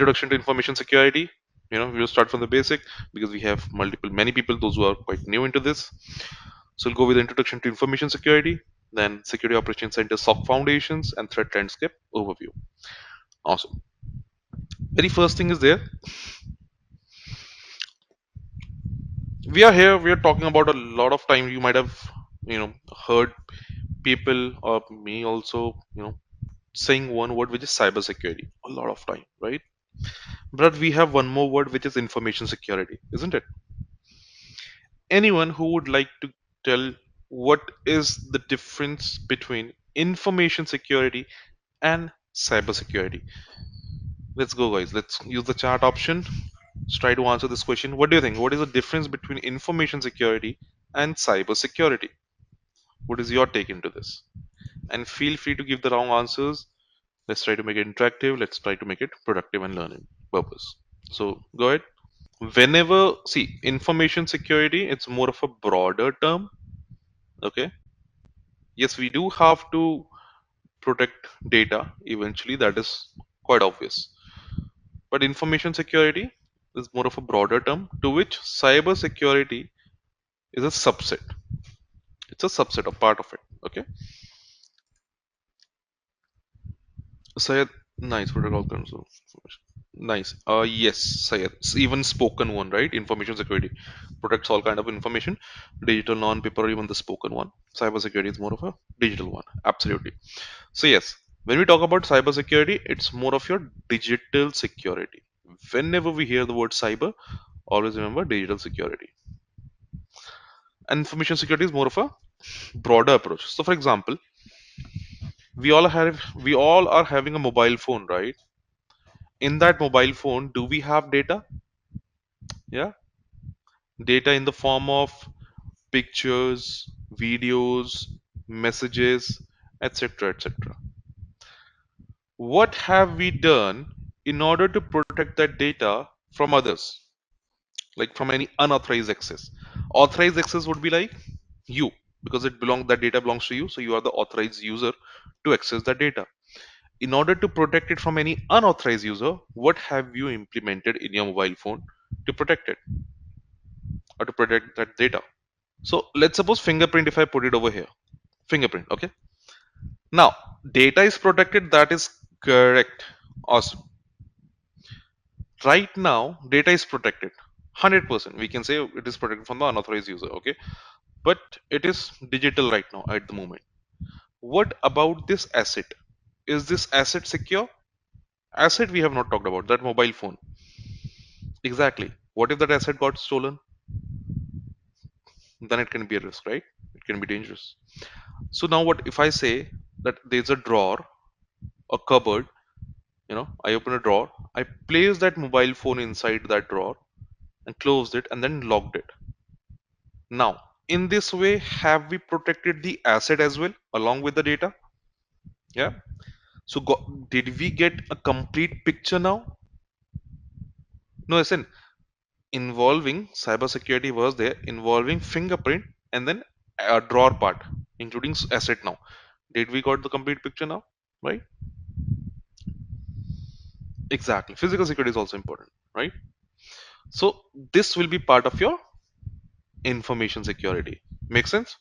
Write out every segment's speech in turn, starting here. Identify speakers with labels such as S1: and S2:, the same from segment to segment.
S1: introduction to information security. We'll start from the basic because we have many people, those who are quite new into this. So we'll go with introduction to information security, then security operations center SOC foundations and threat landscape overview. Awesome. Very first thing is there. We are here. We are talking about a lot of time. You might have, heard people or me also, saying one word which is cybersecurity a lot of time, right? But we have one more word which is information security, isn't it? Anyone who would like to tell what is the difference between information security and cybersecurity? Let's go, guys. Let's use the chat option. Let's try to answer this question. What do you think? What is the difference between information security and cybersecurity? What is your take into this? And feel free to give the wrong answers. Let's try to make it interactive. Let's try to make it productive and learning purpose. So go ahead. Whenever, see, information security, it's more of a broader term. Okay. Yes, we do have to protect data eventually. That is quite obvious. But information security is more of a broader term to which cyber security is a subset. It's a subset, a part of it. Okay. Sayed, nice protocol terms of information. Nice. Yes, Sayed. Even spoken one, right? Information security protects all kind of information, digital, non-paper, or even the spoken one. Cyber security is more of a digital one. Absolutely. So yes, when we talk about cyber security, it's more of your digital security. Whenever we hear the word cyber, always remember digital security. And information security is more of a broader approach. So for example, we all are having a mobile phone, right? In that mobile phone, do we have data? Yeah, data in the form of pictures, videos, messages, etc. etc. What have we done in order to protect that data from others, like from any unauthorized access? Authorized access would be like you, because that data belongs to you, so you are the authorized user to access that data. In order to protect it from any unauthorized user, what have you implemented in your mobile phone to protect it or to protect that data? So let's suppose fingerprint, if I put it over here, fingerprint, okay? Now, data is protected, that is correct. Awesome. Right now, data is protected. 100%. We can say it is protected from the unauthorized user, okay? But it is digital right now at the moment. What about this asset? Is this asset secure? Asset we have not talked about, that mobile phone. Exactly. What if that asset got stolen? Then it can be a risk, right? It can be dangerous. So now what if I say that there's a drawer, a cupboard, I open a drawer, I place that mobile phone inside that drawer and closed it and then locked it. Now, in this way, have we protected the asset as well along with the data? Yeah. So did we get a complete picture now? No, listen, involving cybersecurity was there, involving fingerprint and then a drawer part, including asset now. Did we got the complete picture now? Right? Exactly. Physical security is also important, right? So this will be part of your information security. Make sense?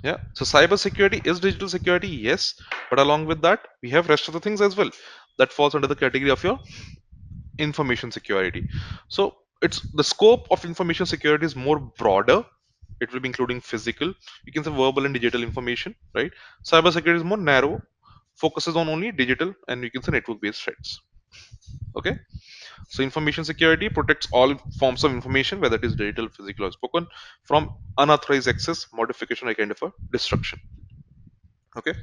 S1: Yeah. So cyber security is digital security, yes, but along with that, we have rest of the things as well that falls under the category of your information security. So it's the scope of information security is more broader. It will be including physical, you can say verbal and digital information, right? Cyber security is more narrow, focuses on only digital and you can say network based threats. Okay. So information security protects all forms of information, whether it is digital, physical, or spoken, from unauthorized access, modification, or kind of a destruction. Okay.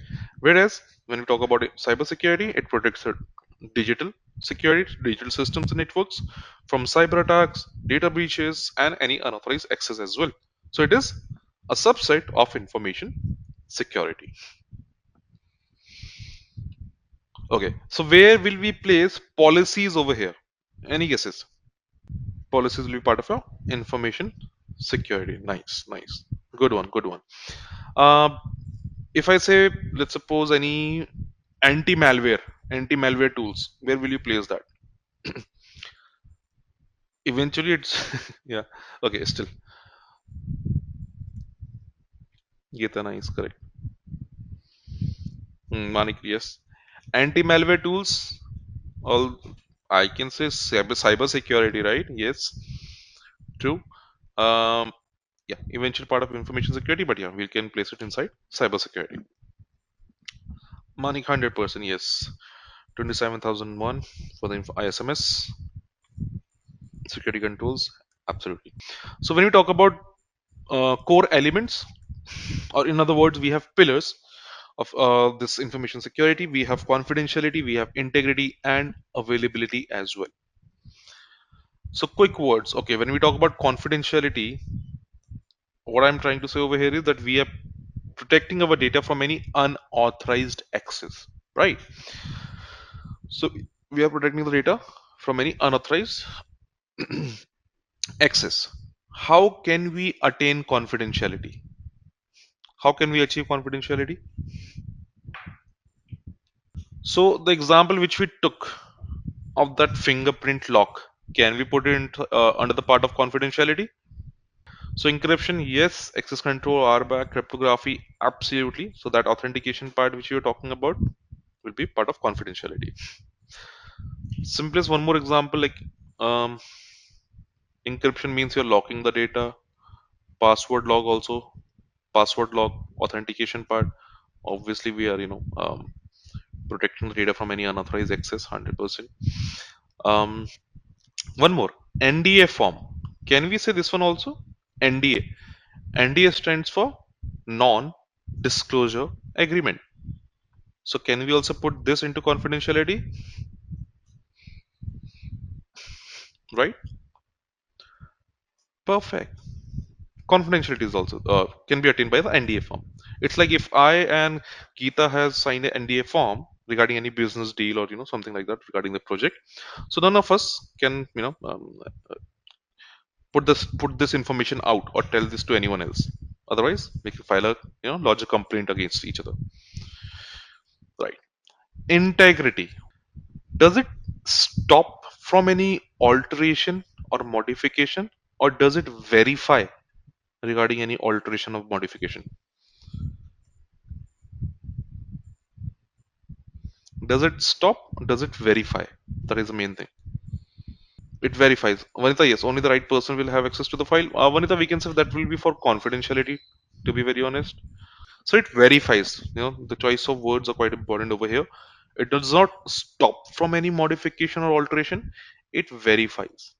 S1: Whereas when we talk about cyber security, it protects digital security, digital systems and networks from cyber attacks, data breaches, and any unauthorized access as well. So it is a subset of information security. Okay. So where will we place policies over here? Any guesses? Policies will be part of your information security. Nice, nice. Good one, good one. Uh, if I say, let's suppose any anti-malware tools, where will you place that? Eventually, it's yeah. Okay, still Gitana is correct. Manik, yes. Anti-malware tools. All I can say cyber security, right? Yes, true. Um, yeah, eventual part of information security, but yeah, we can place it inside cyber security. Manik, 100%, yes. 27,001 for the ISMS security controls, absolutely. So when we talk about core elements, or in other words, we have pillars of this information security. We have confidentiality, we have integrity, and availability as well. So quick words. Okay, when we talk about confidentiality, what I'm trying to say over here is that we are protecting our data from any unauthorized access, right? So we are protecting the data from any unauthorized access. How can we attain confidentiality? How can we achieve confidentiality? So the example which we took of that fingerprint lock, can we put it under the part of confidentiality? So encryption, yes. Access control, RBAC, cryptography, absolutely. So that authentication part which you are talking about will be part of confidentiality. Simplest one more example, like um, encryption means you're locking the data. Password log also, password log authentication part. Obviously, we are protecting the data from any unauthorized access, 100%. Um, One more, NDA form. Can we say this one also? NDA. NDA stands for non-disclosure agreement. So can we also put this into confidentiality, right? Perfect. Confidentiality is also can be attained by the NDA form. It's like if I and Geeta has signed an NDA form regarding any business deal or something like that regarding the project. So none of us can put this information out or tell this to anyone else. Otherwise, we can file a lodge a complaint against each other. Right. Integrity. Does it stop from any alteration or modification, or does it verify regarding any alteration or modification? Does it stop? Does it verify? That is the main thing. It verifies. Vanita, yes, only the right person will have access to the file. Vanita, we can say that will be for confidentiality, to be very honest. So it verifies. The choice of words are quite important over here. It does not stop from any modification or alteration. It verifies.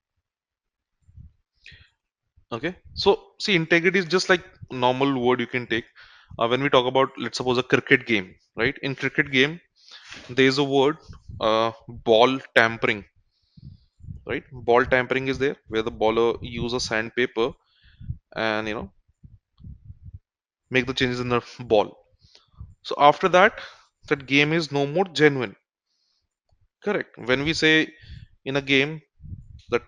S1: Okay. So see, integrity is just like normal word you can take. When we talk about, let's suppose, a cricket game, right? In cricket game, there is a word, ball tampering, right? Ball tampering is there, where the bowler uses sandpaper and make the changes in the ball. So after that, that game is no more genuine. Correct. When we say in a game that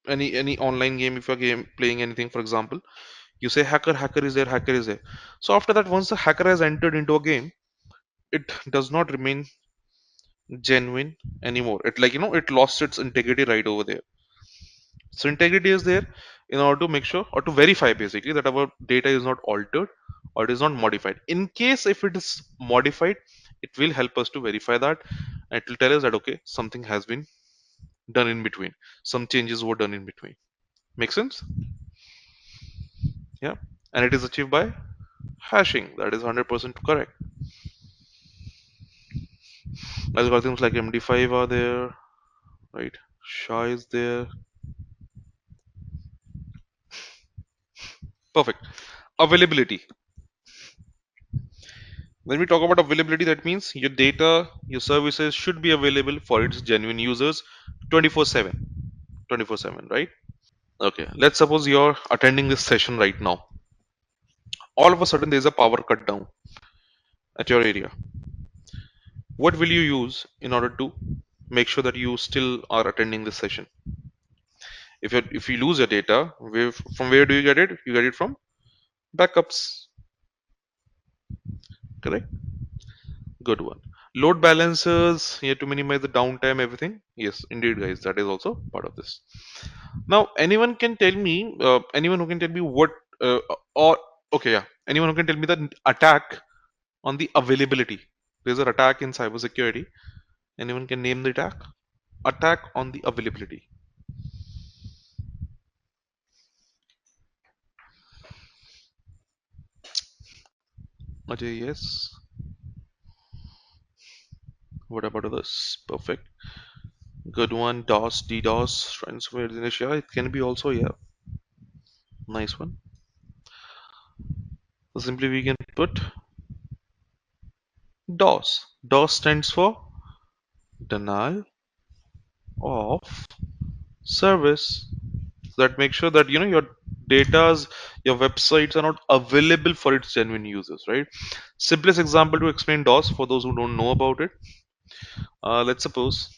S1: any online game, if you're game playing anything, for example, you say hacker is there, hacker is there. So after that, once the hacker has entered into a game, it does not remain genuine anymore. It, like, it lost its integrity right over there. So integrity is there in order to make sure, or to verify basically, that our data is not altered or it is not modified. In case if it is modified, it will help us to verify that, and it will tell us that okay, something has been done in between, some changes were done in between. Make sense? Yeah. And it is achieved by hashing. That is 100% correct. Algorithms like MD5 are there, right? SHA is there. Perfect. Availability. When we talk about availability, that means your data, your services should be available for its genuine users 24/7. 24/7, right? Okay. Let's suppose you're attending this session right now. All of a sudden, there's a power cut down at your area. What will you use in order to make sure that you still are attending this session? If you lose your data, from where do you get it? You get it from backups. Correct? Good one. Load balancers here to minimize the downtime, everything. Yes, indeed guys, that is also part of this. Now anyone can tell me, anyone who can tell me what, or okay, yeah, anyone who can tell me the attack on the availability. There's an attack in cybersecurity. Anyone can name the attack? Attack on the availability. Ajay, yes. What about others? Perfect. Good one. DOS, DDoS, ransomware inertia. It can be also, yeah. Nice one. So simply we can put DOS. DOS stands for denial of service. That makes sure that your data's, your websites are not available for its genuine users, right? Simplest example to explain DOS for those who don't know about it. Let's suppose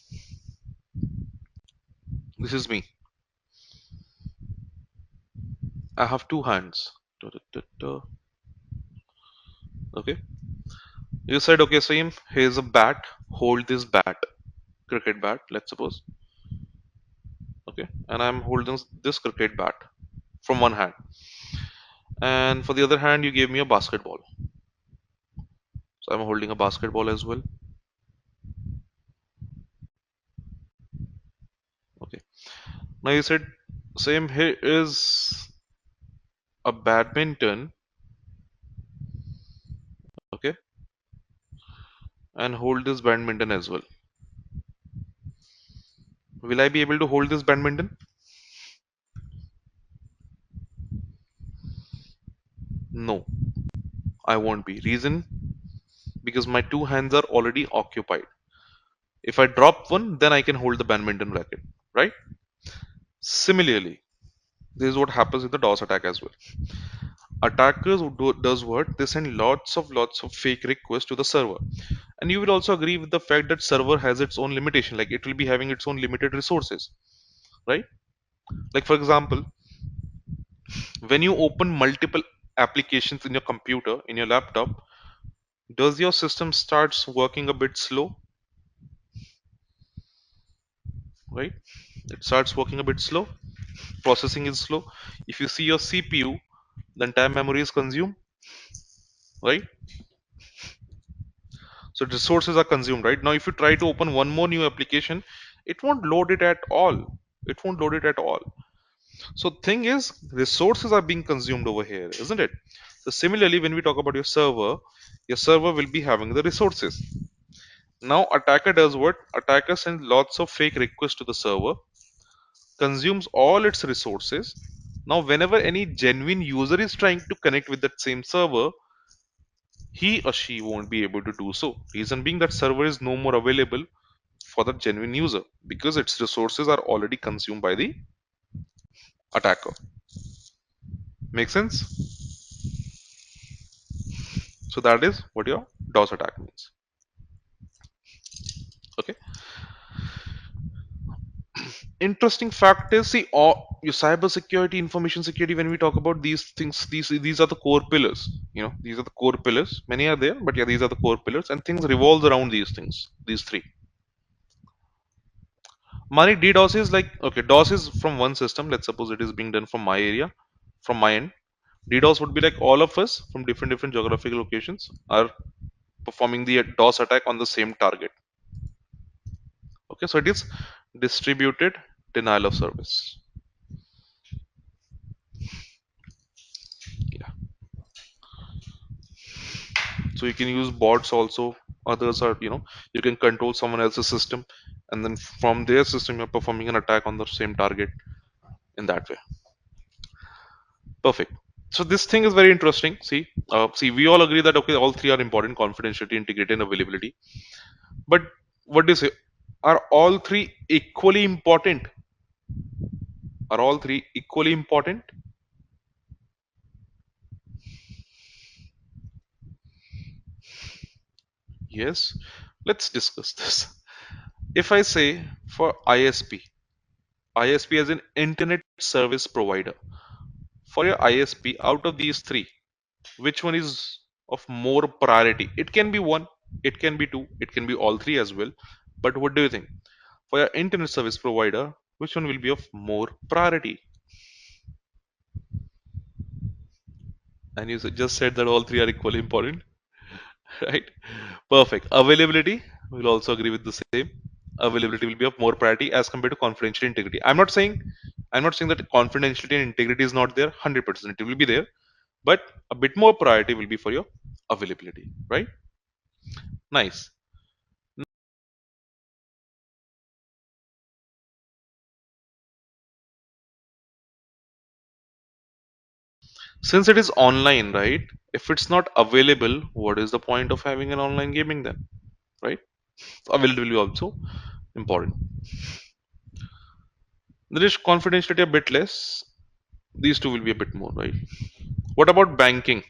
S1: this is me. I have two hands. Da, da, da, da. Okay. You said, okay, Saeem, here's a bat. Hold this bat, cricket bat, let's suppose. Okay. And I'm holding this cricket bat from one hand. And for the other hand, you gave me a basketball. So I'm holding a basketball as well. Okay. Now you said, Saeem, here is a badminton. Okay. And hold this badminton as well. Will I be able to hold this badminton? No, I won't be. Reason? Because my two hands are already occupied. If I drop one, then I can hold the badminton racket, right? Similarly, this is what happens in the DOS attack as well. Attackers who does what? They send lots of fake requests to the server. And you will also agree with the fact that server has its own limitation, like it will be having its own limited resources, right? Like for example, when you open multiple applications in your computer, in your laptop, does your system starts working a bit slow, right? It starts working a bit slow. Processing is slow. If you see your CPU, the entire memory is consumed, right? So resources are consumed, right? Now, if you try to open one more new application, it won't load it at all. It won't load it at all. So thing is, resources are being consumed over here, isn't it? So similarly, when we talk about your server will be having the resources. Now, attacker does what? Attacker sends lots of fake requests to the server, consumes all its resources. Now, whenever any genuine user is trying to connect with that same server, he or she won't be able to do so. Reason being that server is no more available for the genuine user because its resources are already consumed by the attacker. Make sense? So that is what your DOS attack means. Okay. Interesting fact is, see, all your cyber security, information security. When we talk about these things, these are the core pillars. These are the core pillars. Many are there, but yeah, these are the core pillars, and things revolve around these things. These three. Mani DDoS is like, okay, DOS is from one system. Let's suppose it is being done from my area, from my end. DDoS would be like all of us from different geographical locations are performing the DOS attack on the same target. Okay, so it is distributed denial of service. Yeah. So you can use bots also. Others are, you can control someone else's system, and then from their system you're performing an attack on the same target in that way. Perfect. So this thing is very interesting. See, we all agree that okay, all three are important: confidentiality, integrity, and availability. But what do you say? Are all three equally important? Are all three equally important? Yes. Let's discuss this. If I say for ISP as an internet service provider, for your ISP, out of these three, which one is of more priority? It can be one. It can be two, it can be all three as well. But what do you think? For your internet service provider, which one will be of more priority? And you just said that all three are equally important, right? Perfect. Availability, we'll also agree with the same. Availability will be of more priority as compared to confidential integrity. I'm not saying that confidentiality and integrity is not there. 100% it will be there, but a bit more priority will be for your availability, right? Nice. Since it is online, right? If it's not available, what is the point of having an online gaming then, right? Availability also important. There is confidentiality a bit less. These two will be a bit more, right? What about banking?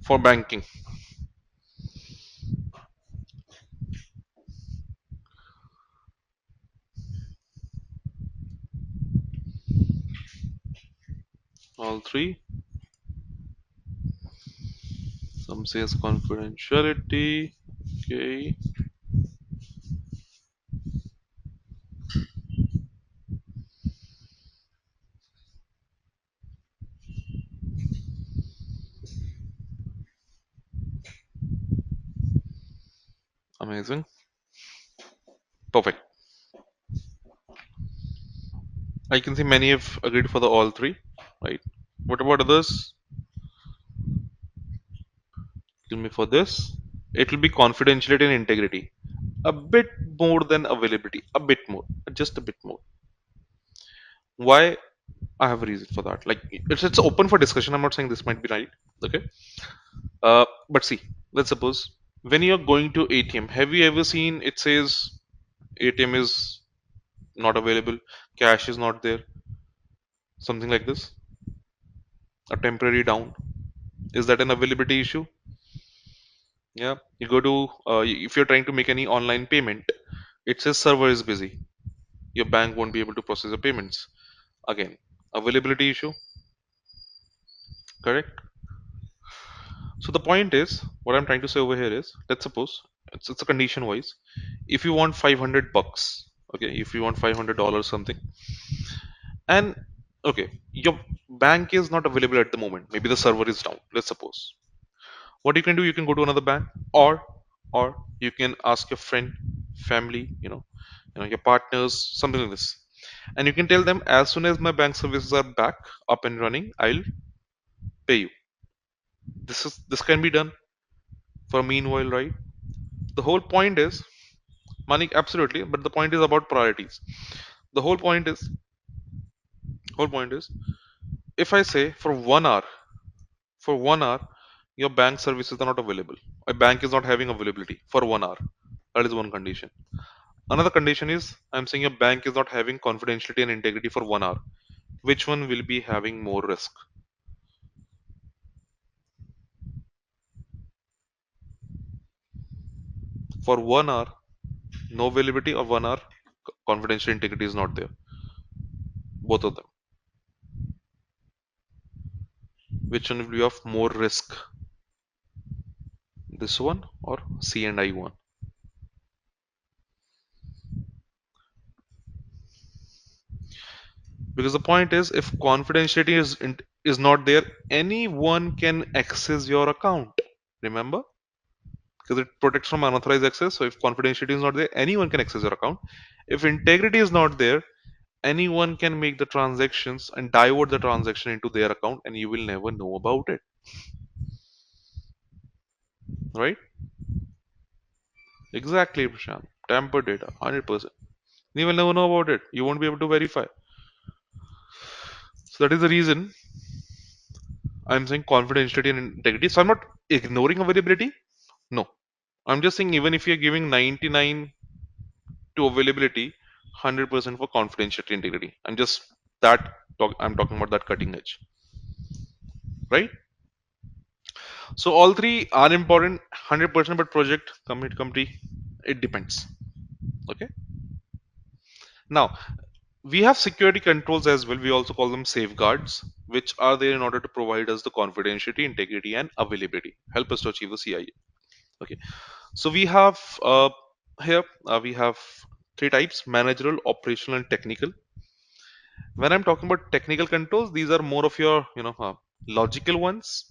S1: For banking, all three. Some says confidentiality. Okay, amazing. Perfect. I can see many have agreed for the all three, right? What about others? Tell me for this. It will be confidentiality and integrity. A bit more than availability. A bit more. Just a bit more. Why? I have a reason for that. Like it's open for discussion. I'm not saying this might be right. Okay. But see, let's suppose when you're going to ATM, have you ever seen it says ATM is not available, cash is not there, something like this, a temporary down. Is that an availability issue? Yeah. You go to if you're trying to make any online payment, it says server is busy. Your bank won't be able to process the payments. Again, availability issue, correct? So the point is, what I'm trying to say over here is, let's suppose it's a condition wise. If you want 500 bucks, okay, if you want $500 something, and okay, your bank is not available at the moment. Maybe the server is down. Let's suppose. What you can do, you can go to another bank, or you can ask your friend, family, your partners, something like this, and you can tell them as soon as my bank services are back up and running, I'll pay you. This can be done for meanwhile, right? The whole point is money, absolutely, but the point is about priorities. The whole point is if I say for 1 hour your bank services are not available, a bank is not having availability for 1 hour, that is one condition. Another condition is I'm saying your bank is not having confidentiality and integrity for 1 hour. Which one will be having more risk? For 1 hour no availability, or 1 hour confidential integrity is not there, both of them, which one will be of more risk? This one or C and I one? Because the point is, if confidentiality is not there, anyone can access your account. Remember, because it protects from unauthorized access. So if confidentiality is not there, anyone can access your account. If integrity is not there, anyone can make the transactions and divert the transaction into their account, and you will never know about it, right? Exactly, Prashant. Tamper data, 100%. You will never know about it. You won't be able to verify. So that is the reason I'm saying confidentiality and integrity. So I'm not ignoring availability. No, I'm just saying even if you're giving 99 to availability, 100% for confidentiality integrity. I'm talking about that cutting edge, right? So all three are important, 100%, but project, commit, company, it depends. Okay. Now, We have security controls as well. We also call them safeguards, which are there in order to provide us the confidentiality, integrity, and availability. Help us to achieve the CIA. Okay. So we have here we have three types: managerial, operational, and technical. When I'm talking about technical controls, these are more of your logical ones,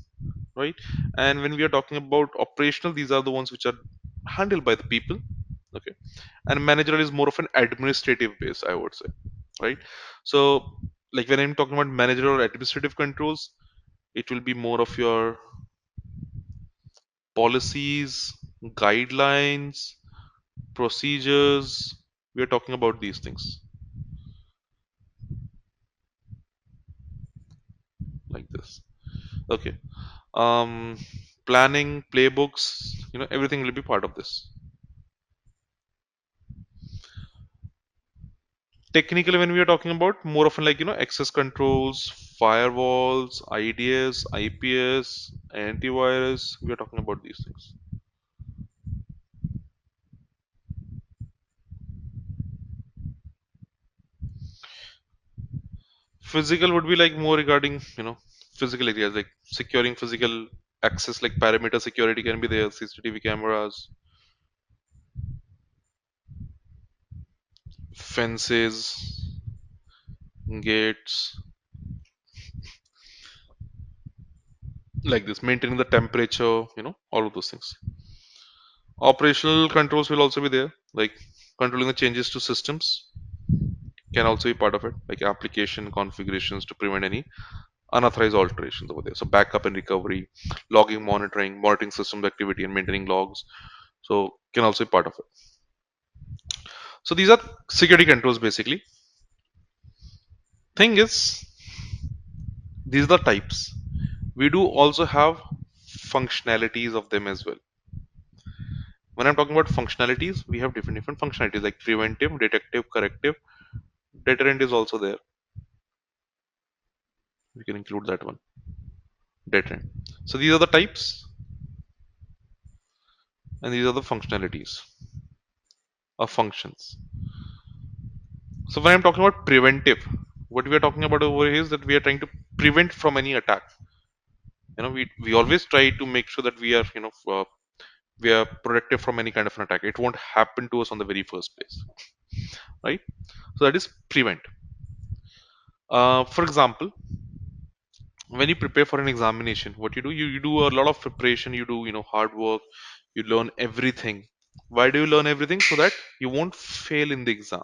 S1: right? And when we are talking about operational, these are the ones which are handled by the people. Okay. And managerial is more of an administrative base, I would say, right? So like when I'm talking about managerial or administrative controls, it will be more of your policies, guidelines, procedures. We are talking about these things like this. Okay. um Planning, playbooks, everything will be part of this. Technically, when we are talking about more often like access controls, firewalls, IDS, IPS, antivirus, we are talking about these things. Physical would be like more regarding physical areas like securing physical access, like perimeter security can be there, CCTV cameras, fences, gates, like this, maintaining the temperature, all of those things. Operational controls will also be there, like controlling the changes to systems can also be part of it, like application configurations to prevent any unauthorized alterations over there. So backup and recovery, logging, monitoring systems activity and maintaining logs. So can also be part of it. So these are security controls basically. Thing is, these are the types. We do also have functionalities of them as well. When I'm talking about functionalities, we have different functionalities like preventive, detective, corrective. Deterrent is also there. We can include that one. Deterrent. So these are the types and these are the functionalities of functions. So when I'm talking about preventive, what we are talking about over here is that we are trying to prevent from any attack. We always try to make sure that we are protected from any kind of an attack. It won't happen to us on the very first place, right? So that is prevent. For example, when you prepare for an examination, what you do, you do a lot of preparation. You do hard work. You learn everything. Why do you learn everything? So that you won't fail in the exam.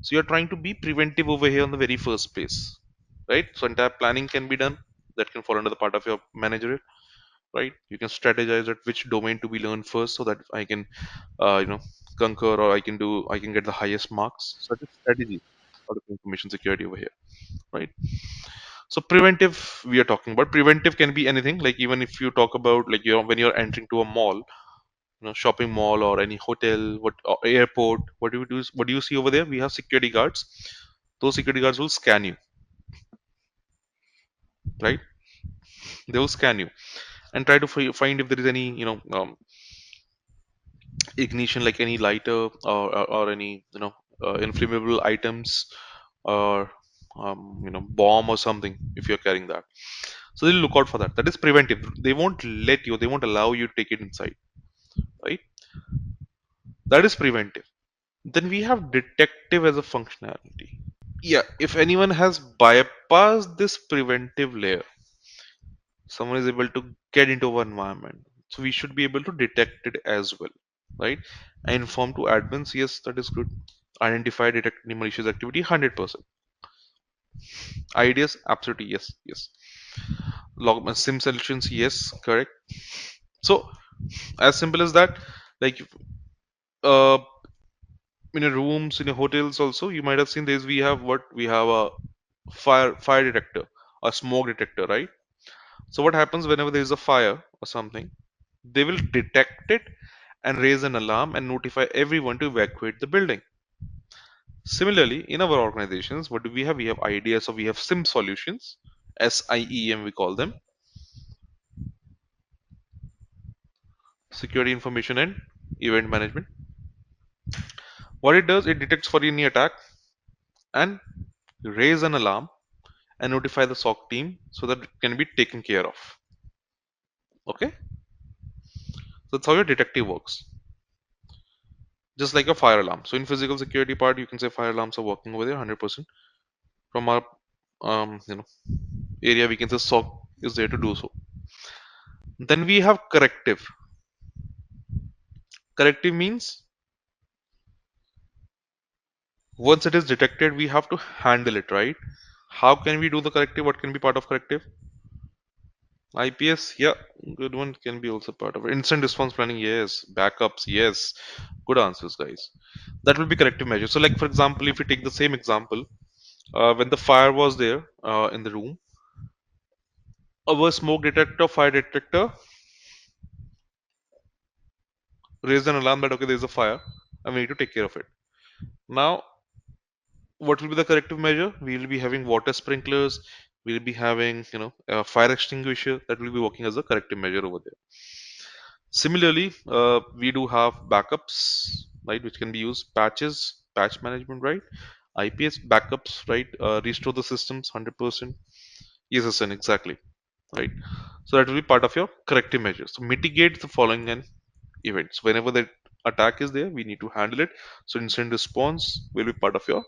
S1: So you're trying to be preventive over here in the very first place, right? So entire planning can be done. That can fall under the part of your manager, right? You can strategize at which domain to be learned first, so that I can, uh, you know, conquer, or I can get the highest marks. So that is strategy out of information security over here, right? So preventive, we are talking about preventive can be anything. Like even if you talk about like when you're entering to a mall, shopping mall or any hotel, or airport, what do you do? What do you see over there? We have security guards. Those security guards will scan you, right? They will scan you and try to find if there is any ignition, like any lighter, or any inflammable items, or bomb or something if you're carrying that. So they'll look out for that. That is preventive. They won't allow you to take it inside, right? That is preventive. Then we have detective as a functionality. Yeah, if anyone has bypassed this preventive layer, someone is able to get into our environment, so we should be able to detect it as well, right? Inform to admins, yes, that is good. Identify, detect any malicious activity, 100%. Ideas, absolutely, yes. Log sim solutions, yes, correct. So as simple as that. Like uh in a rooms, in a hotels also, you might have seen this. We have a fire detector, a smoke detector, right? So what happens whenever there is a fire or something, they will detect it and raise an alarm and notify everyone to evacuate the building. Similarly, in our organizations, what do we have? We have ideas, so we have SIM solutions, SIEM we call them, security information and event management. What it does, it detects for any attack and raise an alarm and notify the SOC team so that it can be taken care of. Okay, so that's how your detective works, just like a fire alarm. So in physical security part, you can say fire alarms are working over there 100%. From our area, we can say SOC is there to do so. Then we have corrective. Corrective means once it is detected, we have to handle it, right? How can we do the corrective? What can be part of corrective? IPS, yeah, good one, can be also part of it. Instant response planning, yes. Backups, yes. Good answers, guys. That will be corrective measures. So, like for example, if you take the same example, when the fire was there in the room, our smoke detector, fire detector raised an alarm that okay, there is a fire, and we need to take care of it. Now, what will be the corrective measure? We will be having water sprinklers. We'll be having, a fire extinguisher that will be working as a corrective measure over there. Similarly, we do have backups, right, which can be used. Patches, patch management, right? IPS backups, right? Restore the systems 100%. ESSN, exactly, right? So that will be part of your corrective measures. So mitigate the following and events. Whenever the attack is there, we need to handle it. So incident response will be part of your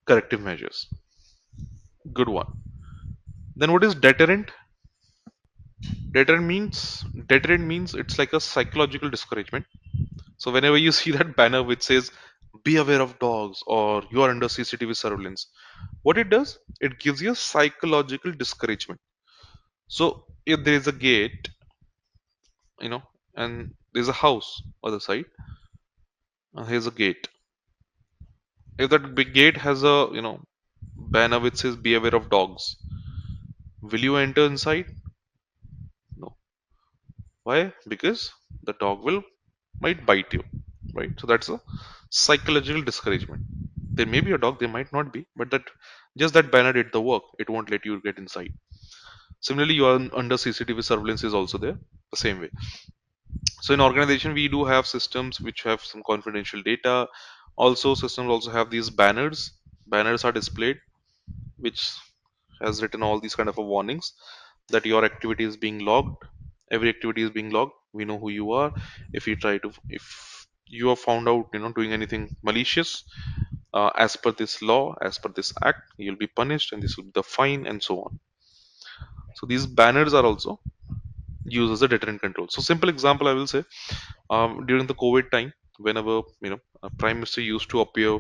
S1: corrective measures. Good one. Then what is deterrent? Deterrent means it's like a psychological discouragement. So whenever you see that banner which says "Be aware of dogs" or "You are under CCTV surveillance," what it does, it gives you a psychological discouragement. So if there is a gate, you know, and there's a house on the side, and here's a gate. If that big gate has a banner which says "Be aware of dogs," will you enter inside? No. Why? Because the dog will might bite you, right? So that's a psychological discouragement. There may be a dog, there might not be, but that just that banner did the work. It won't let you get inside. Similarly, you are under CCTV surveillance is also there the same way. So in organization, we do have systems which have some confidential data. Also, systems also have these banners. Banners are displayed, which has written all these kind of a warnings that your activity is being logged. Every activity is being logged. We know who you are. If you are found out doing anything malicious, as per this law, as per this act, you'll be punished, and this will be the fine, and so on. So these banners are also used as a deterrent control. So simple example, I will say, during the COVID time, whenever a prime minister used to appear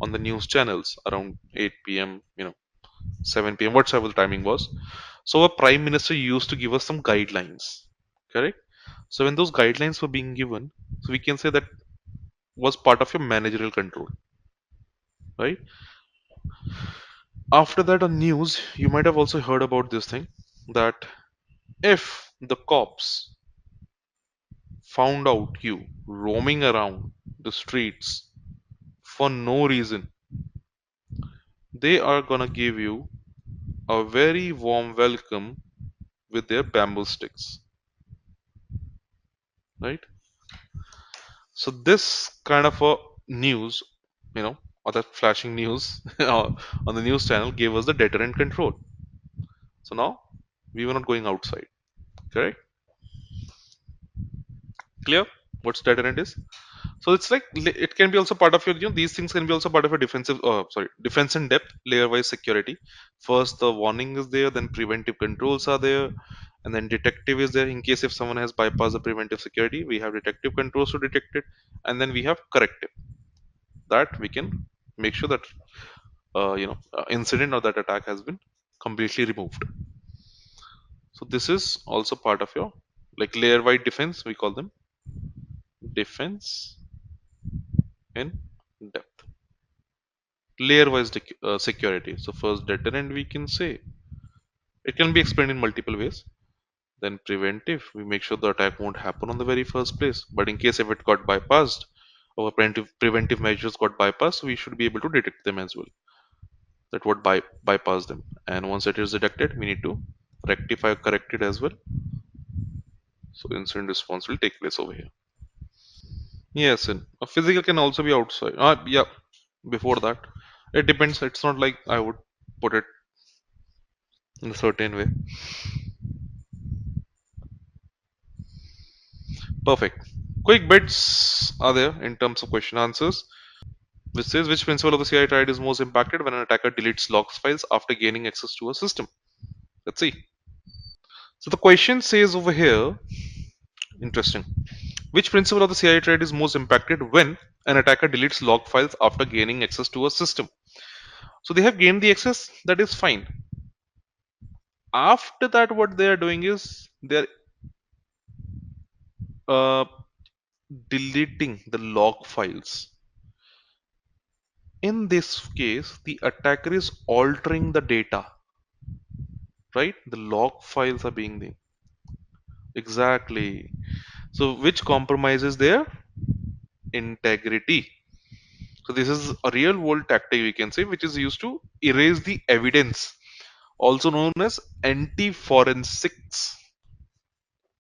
S1: on the news channels around 8 p.m., 7 p.m., whatever the timing was. So a prime minister used to give us some guidelines, correct? So when those guidelines were being given, so we can say that was part of your managerial control, right? After that, on news, you might have also heard about this thing that if the cops found out you roaming around the streets for no reason, they are gonna give you a very warm welcome with their bamboo sticks, right? So this kind of a news, or that flashing news on the news channel gave us the deterrent control. So now we were not going outside, correct? Clear? What's deterrent is? So it's like it can be also part of your, these things can be also part of a defense in depth, layer wise security. First, the warning is there, then preventive controls are there, and then detective is there. In case if someone has bypassed the preventive security, we have detective controls to detect it, and then we have corrective that we can make sure that incident or that attack has been completely removed. So this is also part of your like layer wide defense. We call them defense in depth. Layer wise security. So first deterrent we can say it can be explained in multiple ways. Then preventive, we make sure the attack won't happen on the very first place. But in case if it got bypassed, or preventive measures got bypassed, we should be able to detect them as well. That would bypass them. And once it is detected, we need to rectify, correct it as well. So incident response will take place over here. Yes, and a physical can also be outside. Yeah, before that. It depends. It's not like I would put it in a certain way. Perfect. Quick bits are there in terms of question answers, which says which principle of the CI triad is most impacted when an attacker deletes logs files after gaining access to a system. Let's see. So the question says over here, interesting. Which principle of the CI triad is most impacted when an attacker deletes log files after gaining access to a system? So they have gained the access, that is fine. After that, what they are doing is they're uh, deleting the log files. In this case, the attacker is altering the data, right? The log files are being the exactly. So which compromises their integrity. So this is a real world tactic we can say, which is used to erase the evidence, also known as anti-forensics.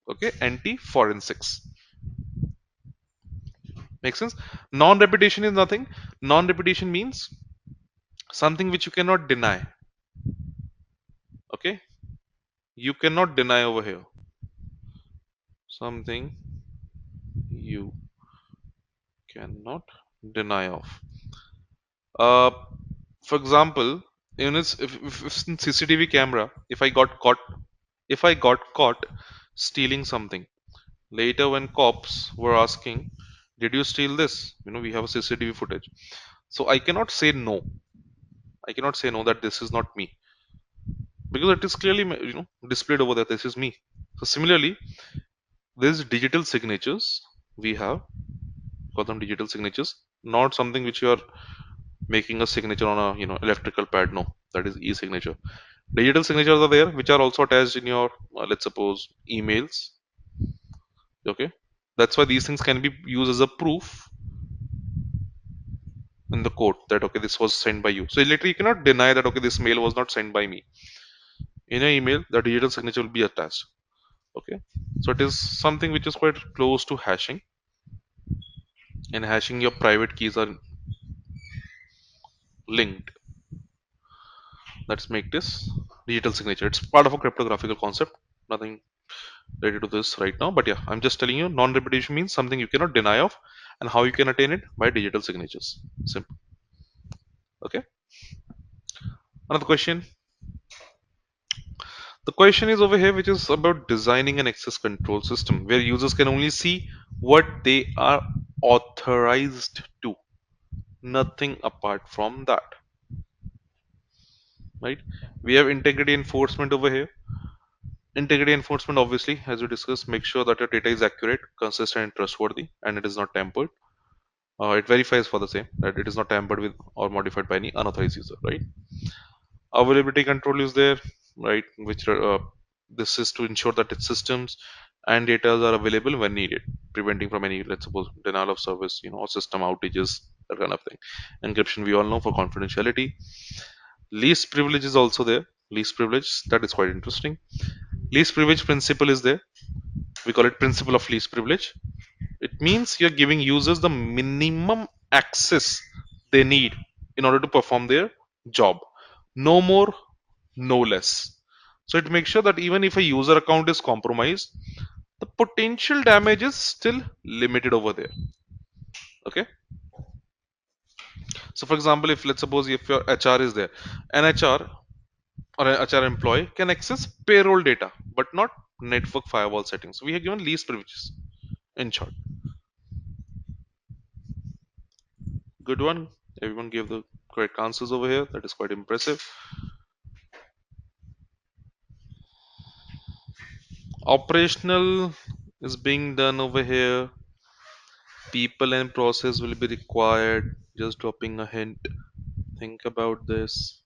S1: Okay, anti-forensics. Makes sense? Non-repetition is nothing. Non-repetition means something which you cannot deny. Okay, you cannot deny over here. Something you cannot deny of. Uh, for example, if in CCTV camera, if I got caught stealing something, later when cops were asking, "Did you steal this?" We have a CCTV footage, so I cannot say no. I cannot say no that this is not me because it is clearly displayed over there. This is me. So similarly, these digital signatures we have call them digital signatures, not something which you are making a signature on a electrical pad. No, that is e-signature. Digital signatures are there which are also attached in your let's suppose emails. Okay, that's why these things can be used as a proof in the court that okay this was sent by you. So literally you cannot deny that okay this mail was not sent by me. In an email the digital signature will be attached. Okay, so it is something which is quite close to hashing. In hashing your private keys are linked. Let's make this digital signature. It's part of a cryptographical concept. Nothing related to this right now, but yeah, I'm just telling you non-repetition means something you cannot deny of, and how you can attain it by digital signatures. Simple. Okay. Another question. The question is over here, which is about designing an access control system where users can only see what they are authorized to, nothing apart from that. Right? We have integrity enforcement over here. Integrity enforcement, obviously, as we discussed, make sure that your data is accurate, consistent, and trustworthy, and it is not tampered. It verifies for the same that it is not tampered with or modified by any unauthorized user. Right? Availability control is there, right? Which this is to ensure that its systems and data are available when needed, preventing from any, let's suppose, denial of service, or system outages, that kind of thing. Encryption, we all know for confidentiality. Least privilege is also there. Least privilege, that is quite interesting. Least privilege principle is there. We call it principle of least privilege. It means you're giving users the minimum access they need in order to perform their job. No more, no less. So it makes sure that even if a user account is compromised, the potential damage is still limited over there. Okay. So for example, if let's suppose if your HR is there, an HR or an HR employee can access payroll data, but not network firewall settings. We have given least privileges in short. Good one. Everyone gave the correct answers over here. That is quite impressive. Operational is being done over here. People and process will be required. Just dropping a hint. Think about this.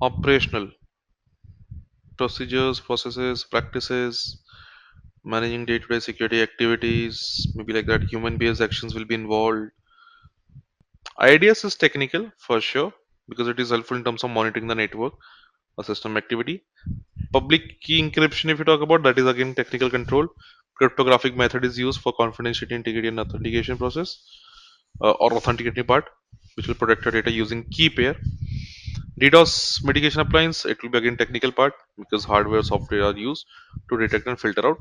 S1: Operational procedures, processes, practices, managing day-to-day security activities, maybe like that. Human-based actions will be involved. IDS is technical for sure because it is helpful in terms of monitoring the network or system activity. Public key encryption, if you talk about that, is again technical control. Cryptographic method is used for confidentiality, integrity, and authentication process, or authenticating part, which will protect your data using key pair. DDoS mitigation appliance, it will be again technical part because hardware software are used to detect and filter out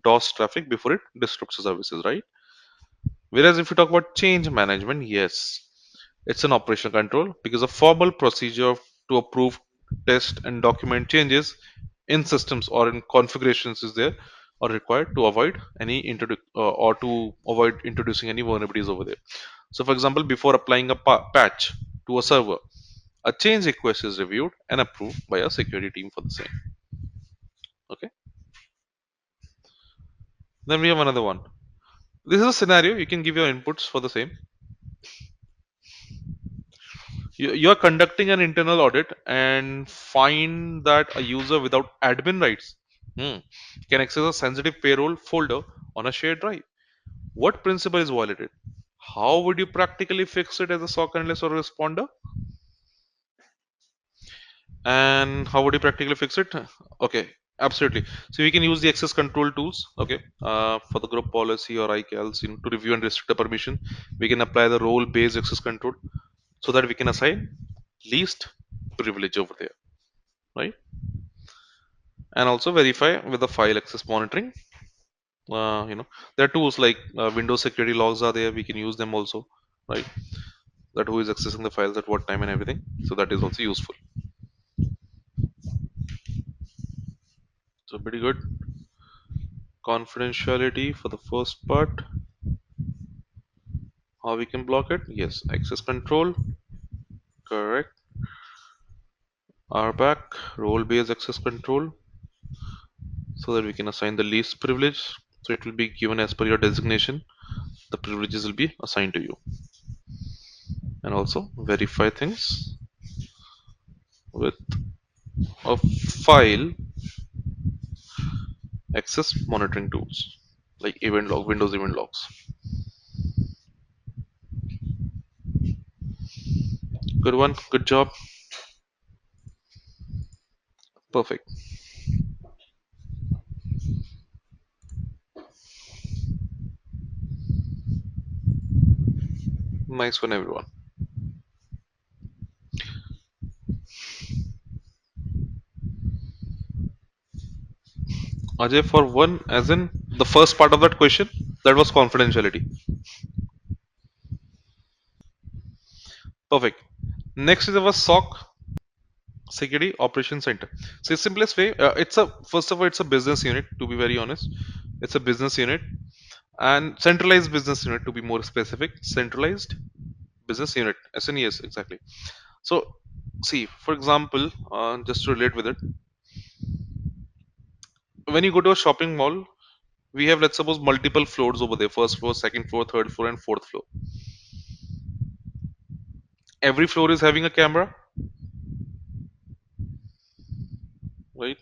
S1: DOS traffic before it disrupts the services, right? Whereas if you talk about change management, yes, it's an operational control because a formal procedure to approve, test, and document changes in systems or in configurations is there or required to avoid any or to avoid introducing any vulnerabilities over there. So, for example, before applying a patch to a server, a change request is reviewed and approved by a security team for the same. Okay. Then we have another one. This is a scenario you can give your inputs for the same. You are conducting an internal audit and find that a user without admin rights hmm, can access a sensitive payroll folder on a shared drive. What principle is violated? How would you practically fix it as a SOC analyst or a responder? And how would you practically fix it? Okay, absolutely. So we can use the access control tools. Okay, for the group policy or ICALs, to review and restrict the permission, we can apply the role-based access control so that we can assign least privilege over there, right? And also verify with the file access monitoring. There are tools like Windows security logs are there. We can use them also, right? That who is accessing the files at what time and everything. So that is also useful. So pretty good. Confidentiality for the first part. How we can block it? Yes, access control. Correct. RBAC, role-based access control, so that we can assign the least privilege. So it will be given as per your designation. The privileges will be assigned to you. And also verify things with a file access monitoring tools like event log, Windows event logs. Good one, good job, perfect. Nice one, everyone. Ajay, for one, as in the first part of that question, that was confidentiality. Perfect. Next is our SOC Security Operation Center. So, the simplest way, it's a first of all, it's a business unit. To be very honest, it's a business unit and centralized business unit. To be more specific, centralized business unit. SNES exactly. So, see, for example, just to relate with it, when you go to a shopping mall, we have, let's suppose, multiple floors over there: first floor, second floor, third floor, and fourth floor. Every floor is having a camera, right?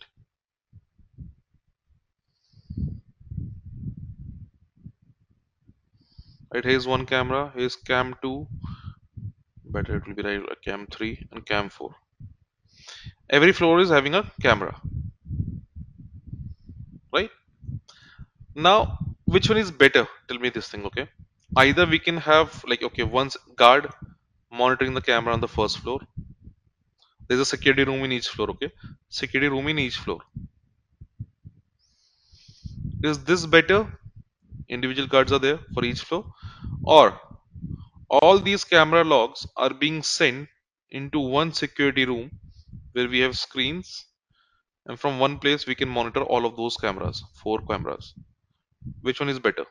S1: Right, here's one camera, here's cam 2, better it will be right, cam 3 and cam 4. Every floor is having a camera, right? Now, which one is better? Tell me this thing, okay? Either we can have like, okay, once guard monitoring the camera on the first floor. There's a security room in each floor, okay? Security room in each floor. Is this better? Individual guards are there for each floor, or all these camera logs are being sent into one security room where we have screens, and from one place we can monitor all of those cameras, four cameras. Which one is better?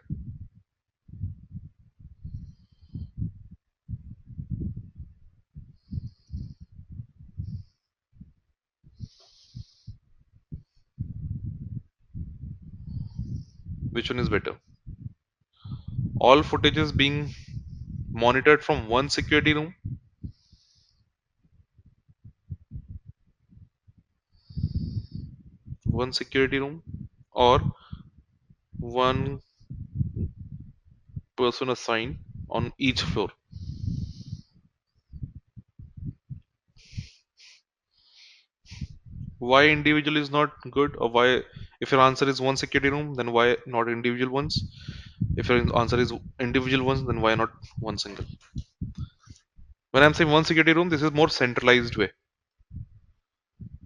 S1: Which one is better? All footage is being monitored from one security room, or one person assigned on each floor. Why individual is not good, or why If your answer is one security room, then why not individual ones? If your answer is individual ones, then why not one single? When I'm saying one security room, this is more centralized way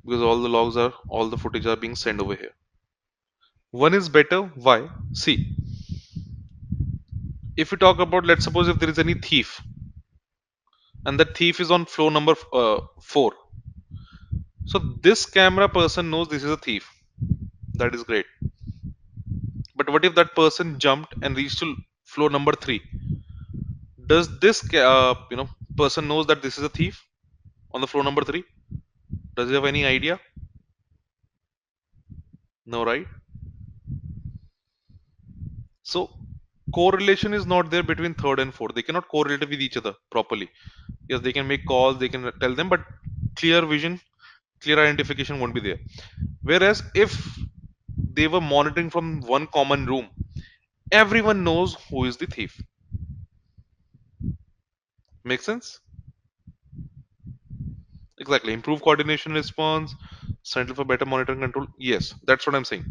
S1: because all the footage are being sent over here. One is better. Why? See, if we talk about, let's suppose if there is any thief and the thief is on floor number 4. So this camera person knows this is a thief. That is great. But what if that person jumped and reached to floor number 3? Does this person knows that this is a thief on the floor number 3? Does he have any idea? No, right? So correlation is not there between third and fourth. They cannot correlate with each other properly. Yes, they can make calls, they can tell them, but clear vision, clear identification won't be there. Whereas if they were monitoring from one common room, everyone knows who is the thief. Make sense? Exactly. Improve coordination response, Central for better monitoring control. Yes, that's what I'm saying.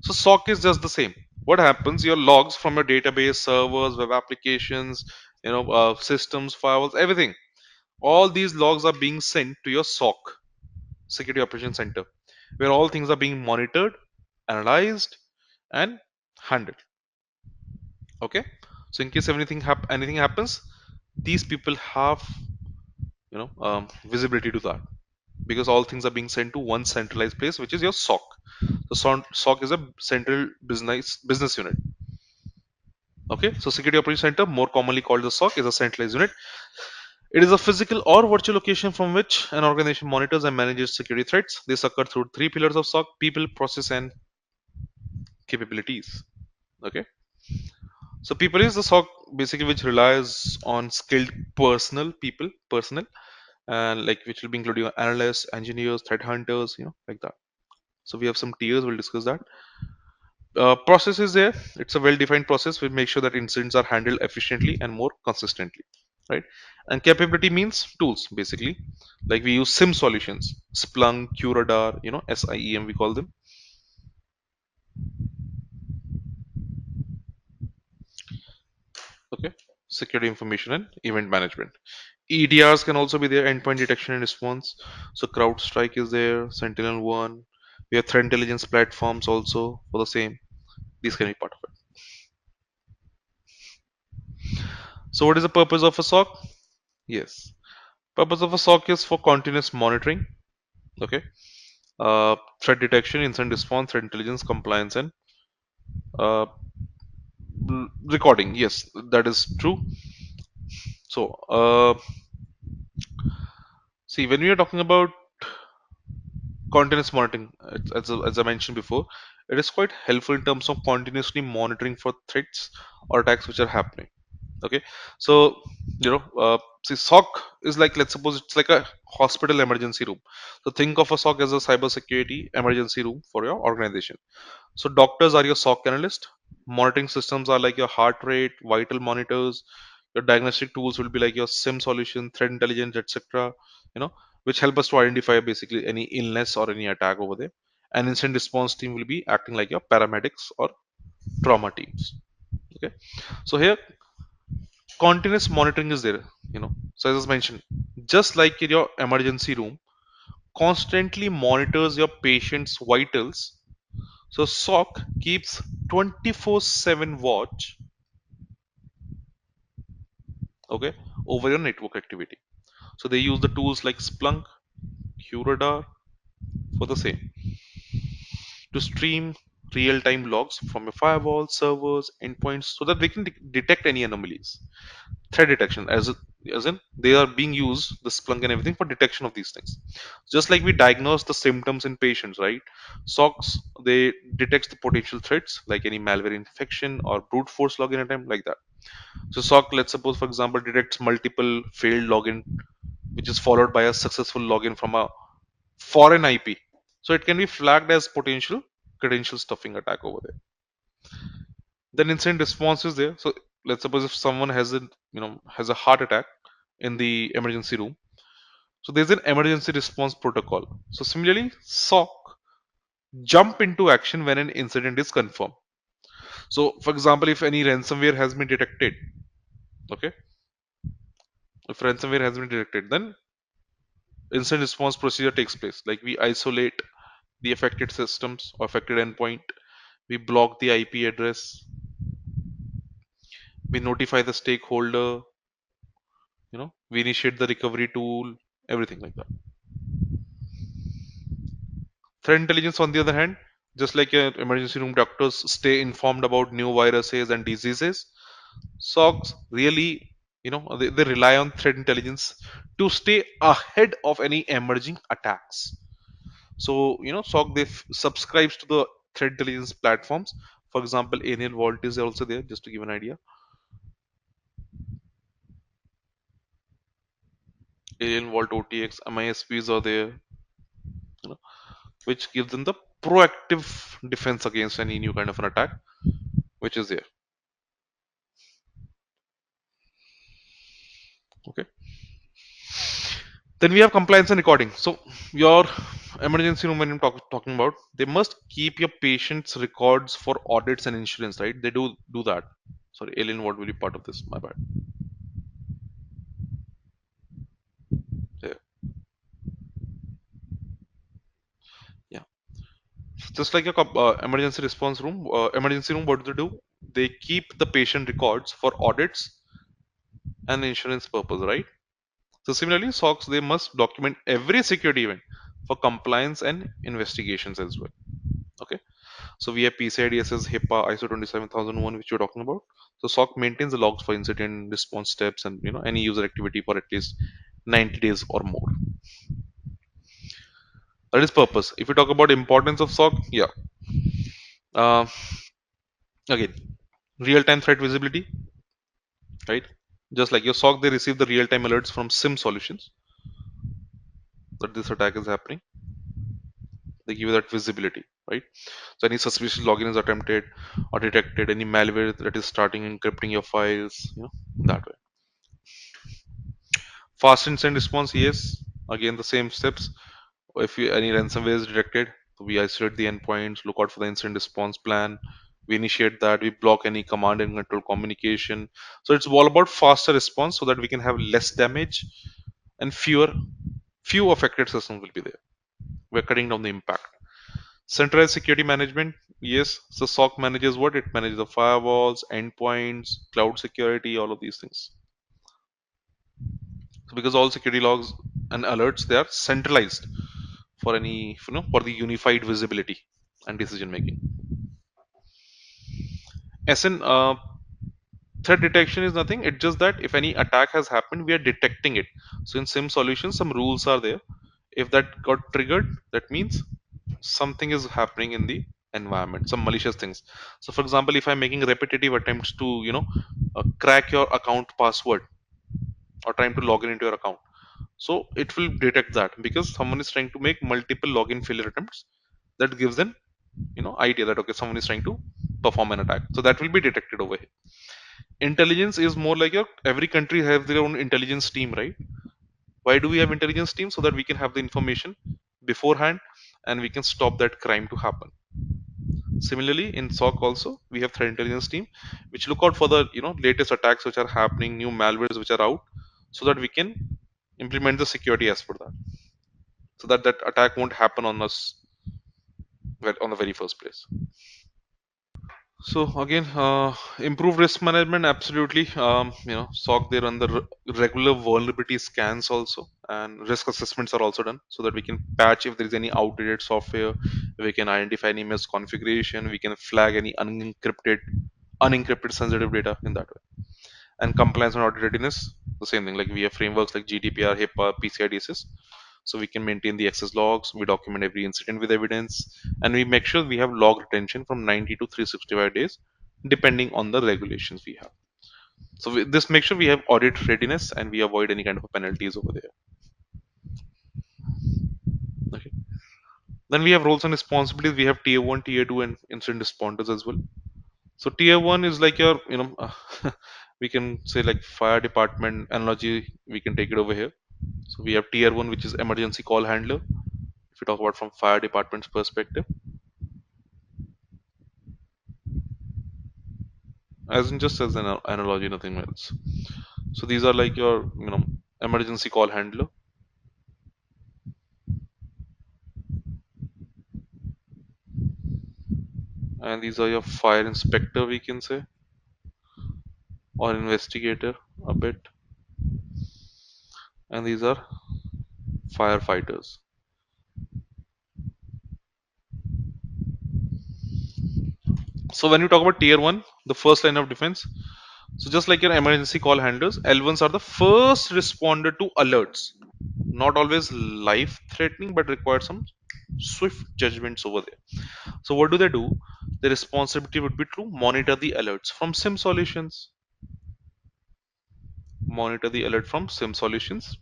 S1: So SOC is just the same. What happens? Your logs from your database, servers, web applications, systems, firewalls, everything. All these logs are being sent to your SOC, Security Operations Center, where all things are being monitored, analyzed, and handled. Okay. So in case anything happens, these people have visibility to that because all things are being sent to one centralized place, which is your SOC. So SOC is a central business unit. Okay, so Security Operations Center, more commonly called the SOC, is a centralized unit. It is a physical or virtual location from which an organization monitors and manages security threats. This occur through three pillars of SOC: people, process, and capabilities. Okay, so people is the SOC basically which relies on skilled personnel, and like which will be including analysts, engineers, threat hunters, like that. So we have some tiers. We'll discuss that. Process is there. It's a well-defined process. We make sure that incidents are handled efficiently and more consistently, right? And capability means tools, basically. Like we use SIM solutions, Splunk, QRadar, SIEM we call them. Okay. Security information and event management. EDRs can also be there, endpoint detection and response. So CrowdStrike is there, Sentinel-1. We have threat intelligence platforms also for the same. These can be part of it. So what is the purpose of a SOC? Yes. Purpose of a SOC is for continuous monitoring. Okay. Threat detection, incident response, threat intelligence, compliance, and uh, recording. Yes, that is true. So, see, when we are talking about continuous monitoring, as I mentioned before, it is quite helpful in terms of continuously monitoring for threats or attacks which are happening. Okay, so see, SOC is like, let's suppose it's like a hospital emergency room. So think of a SOC as a cybersecurity emergency room for your organization. So doctors are your SOC analyst. Monitoring systems are like your heart rate, vital monitors. Your diagnostic tools will be like your SIM solution, threat intelligence, etc. You know, which help us to identify basically any illness or any attack over there. And incident response team will be acting like your paramedics or trauma teams. Okay. So here, continuous monitoring is there. So as I mentioned, just like in your emergency room, constantly monitors your patient's vitals. So SOC keeps 24/7 watch, okay, over your network activity. So they use the tools like Splunk, QRadar for the same to stream real-time logs from your firewall, servers, endpoints, so that they can detect any anomalies. Threat detection, as in they are being used, the Splunk and everything, for detection of these things. Just like we diagnose the symptoms in patients, right? SOCs, they detect the potential threats like any malware infection or brute force login attempt, like that. So SOC, let's suppose, for example, detects multiple failed login, which is followed by a successful login from a foreign IP. So it can be flagged as potential credential stuffing attack over there. Then incident response is there. So let's suppose if someone has a heart attack in the emergency room. So there's an emergency response protocol. So similarly, SOC jump into action when an incident is confirmed. So, for example, if any ransomware has been detected, okay, if ransomware has been detected, then incident response procedure takes place. Like we isolate the affected systems or affected endpoint, we block the IP address, we notify the stakeholder, we initiate the recovery tool, everything like that. Threat intelligence, on the other hand, just like your emergency room doctors stay informed about new viruses and diseases, SOCs really, they rely on threat intelligence to stay ahead of any emerging attacks. So, SOC subscribes to the threat intelligence platforms. For example, Alien Vault is also there, just to give an idea. Alien Vault OTX, MISPs are there, you know, which gives them the proactive defense against any new kind of an attack, which is there. Okay. Then we have compliance and recording. So your emergency room, when I'm talking about, they must keep your patients' records for audits and insurance, right? They do that. Sorry, Alien, what will be part of this? My bad. Yeah, yeah. Just like a emergency room, what do they do? They keep the patient records for audits and insurance purpose, right? So similarly, SOCs, they must document every security event for compliance and investigations as well. Okay. So we have PCI DSS, HIPAA, ISO 27001, which you're talking about. So SOC maintains the logs for incident response steps and any user activity for at least 90 days or more. That is purpose. If you talk about importance of SOC, yeah. Uh, Again, real-time threat visibility, right? Just like your SOC, they receive the real-time alerts from SIEM solutions that this attack is happening. They give you that visibility, right? So any suspicious login is attempted or detected, any malware that is starting encrypting your files, that way. Fast incident response, yes. Again, the same steps. If any ransomware is detected, we isolate the endpoints, look out for the incident response plan. We initiate that. We block any command and control communication. So it's all about faster response so that we can have less damage and few affected systems will be there. We're cutting down the impact. Centralized security management, yes. So SOC manages what? It manages the firewalls, endpoints, cloud security, all of these things. So because all security logs and alerts, they are centralized for any, for the unified visibility and decision making. SN threat detection is nothing. It's just that if any attack has happened, we are detecting it. So in SIM solutions, some rules are there. If that got triggered, that means something is happening in the environment, some malicious things. So for example, if I'm making repetitive attempts to, crack your account password or trying to log in into your account, so it will detect that because someone is trying to make multiple login failure attempts. That gives them, idea that okay, someone is trying to perform an attack, so that will be detected over here. Intelligence is more like your every country has their own intelligence team, right? Why do we have intelligence team? So that we can have the information beforehand and we can stop that crime to happen. Similarly, in SOC also we have threat intelligence team which look out for the latest attacks which are happening, new malwares which are out, so that we can implement the security as per that, so that that attack won't happen on us on the very first place. So again, improved risk management, absolutely. SOC, they run the regular vulnerability scans also, and risk assessments are also done so that we can patch if there is any outdated software. We can identify any misconfiguration. We can flag any unencrypted sensitive data in that way. And compliance and audit readiness, the same thing. Like we have frameworks like GDPR, HIPAA, PCI DSS, so we can maintain the access logs, we document every incident with evidence, and we make sure we have log retention from 90 to 365 days depending on the regulations we have. So this makes sure we have audit readiness and we avoid any kind of penalties over there. Okay. Then we have roles and responsibilities. We have tier 1, tier 2, and incident responders as well. So tier 1 is like your, we can say like fire department analogy, we can take it over here. So we have tier 1, which is emergency call handler, if you talk about from fire department's perspective. as in just as an analogy, nothing else. So these are like your, emergency call handler, and these are your fire inspector, we can say, or investigator a bit, and these are firefighters. So when you talk about tier one, the first line of defense, so just like your emergency call handlers, L1s are the first responder to alerts. Not always life threatening, but require some swift judgments over there. So what do they do? The responsibility would be to monitor the alerts from SIM solutions. Monitor the alert from SIM solutions.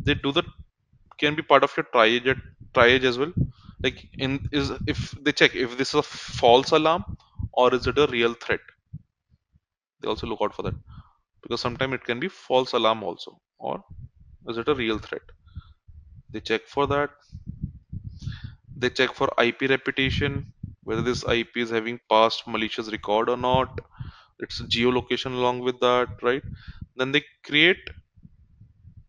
S1: They do the can be part of your triage as well. Like in is if they check if this is a false alarm or is it a real threat. They also look out for that because sometimes it can be false alarm also, or is it a real threat. They check for that. They check for IP reputation, whether this IP is having past malicious record or not. It's geolocation along with that, right? Then they create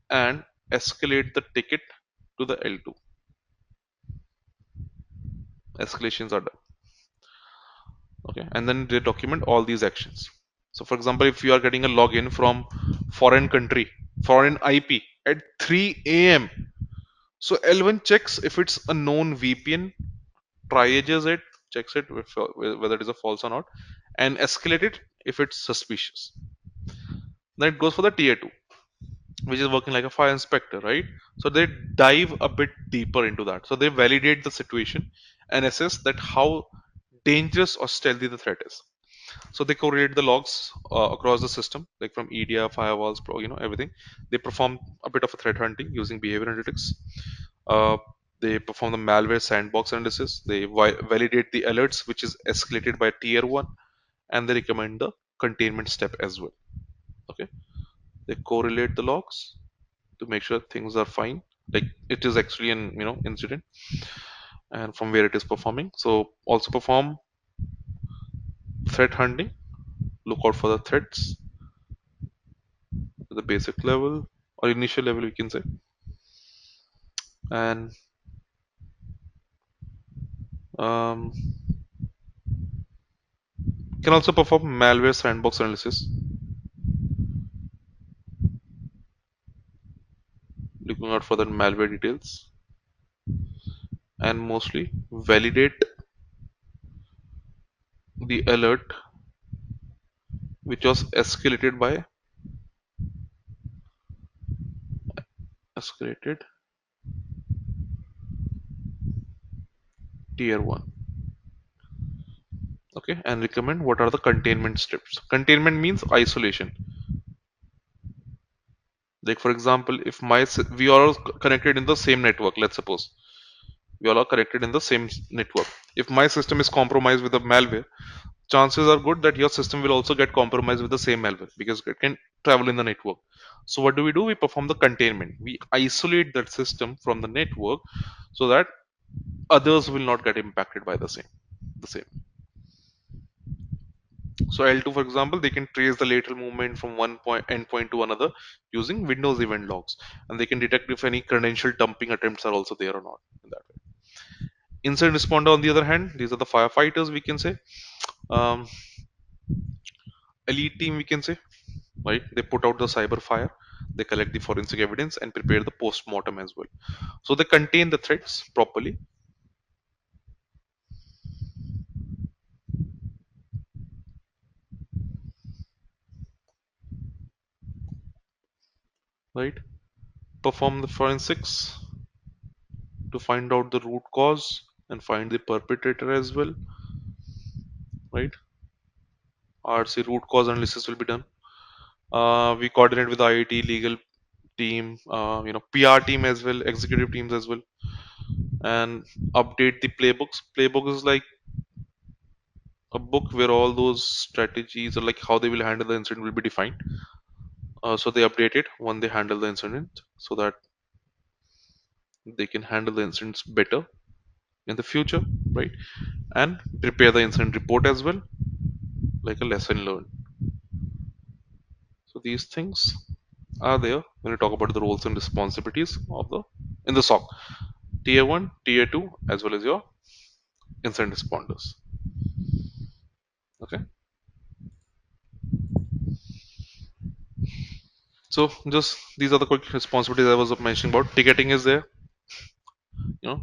S1: and escalate the ticket to the L2. Escalations are done. Okay, and then they document all these actions. So, for example, if you are getting a login from foreign country, foreign IP at 3 a.m., so L1 checks if it's a known VPN, triages it, checks it whether it is a false or not, and escalate it if it's suspicious. Then it goes for the tier 2, which is working like a fire inspector, right? So they dive a bit deeper into that. So they validate the situation and assess that how dangerous or stealthy the threat is. So they correlate the logs across the system, like from EDR, firewalls, everything. They perform a bit of a threat hunting using behavior analytics. Uh, they perform the malware sandbox analysis. They validate the alerts, which is escalated by tier one, and they recommend the containment step as well. Okay, they correlate the logs to make sure things are fine, like it is actually an incident, and from where it is performing. So also perform threat hunting, look out for the threats at the basic level or initial level, we can say, and um, can also perform malware sandbox analysis, looking out for the malware details, and mostly validate the alert which was escalated tier 1. Okay, and recommend what are the containment steps. Containment means isolation. Like for example, if we are all connected in the same network, let's suppose we all are connected in the same network. If my system is compromised with a malware, chances are good that your system will also get compromised with the same malware because it can travel in the network. So what do? We perform the containment. We isolate that system from the network so that others will not get impacted by the same. So L2, for example, they can trace the lateral movement from one point endpoint to another using Windows event logs, and they can detect if any credential dumping attempts are also there or not. In that way, incident responder, on the other hand, these are the firefighters, we can say, um, elite team, we can say, right? They put out the cyber fire, they collect the forensic evidence and prepare the post-mortem as well. So they contain the threats properly, right? Perform the forensics to find out the root cause and find the perpetrator as well, right? RC root cause analysis will be done. We coordinate with the IIT legal team, PR team as well, executive teams as well, and update the playbooks. Playbook is like a book where all those strategies or like how they will handle the incident will be defined. So they update it when they handle the incident so that they can handle the incidents better in the future, right? And prepare the incident report as well, like a lesson learned. So these things are there when you talk about the roles and responsibilities of the in the SOC. Tier 1, Tier 2, as well as your incident responders. Okay. So just these are the quick responsibilities I was mentioning about. Ticketing is there,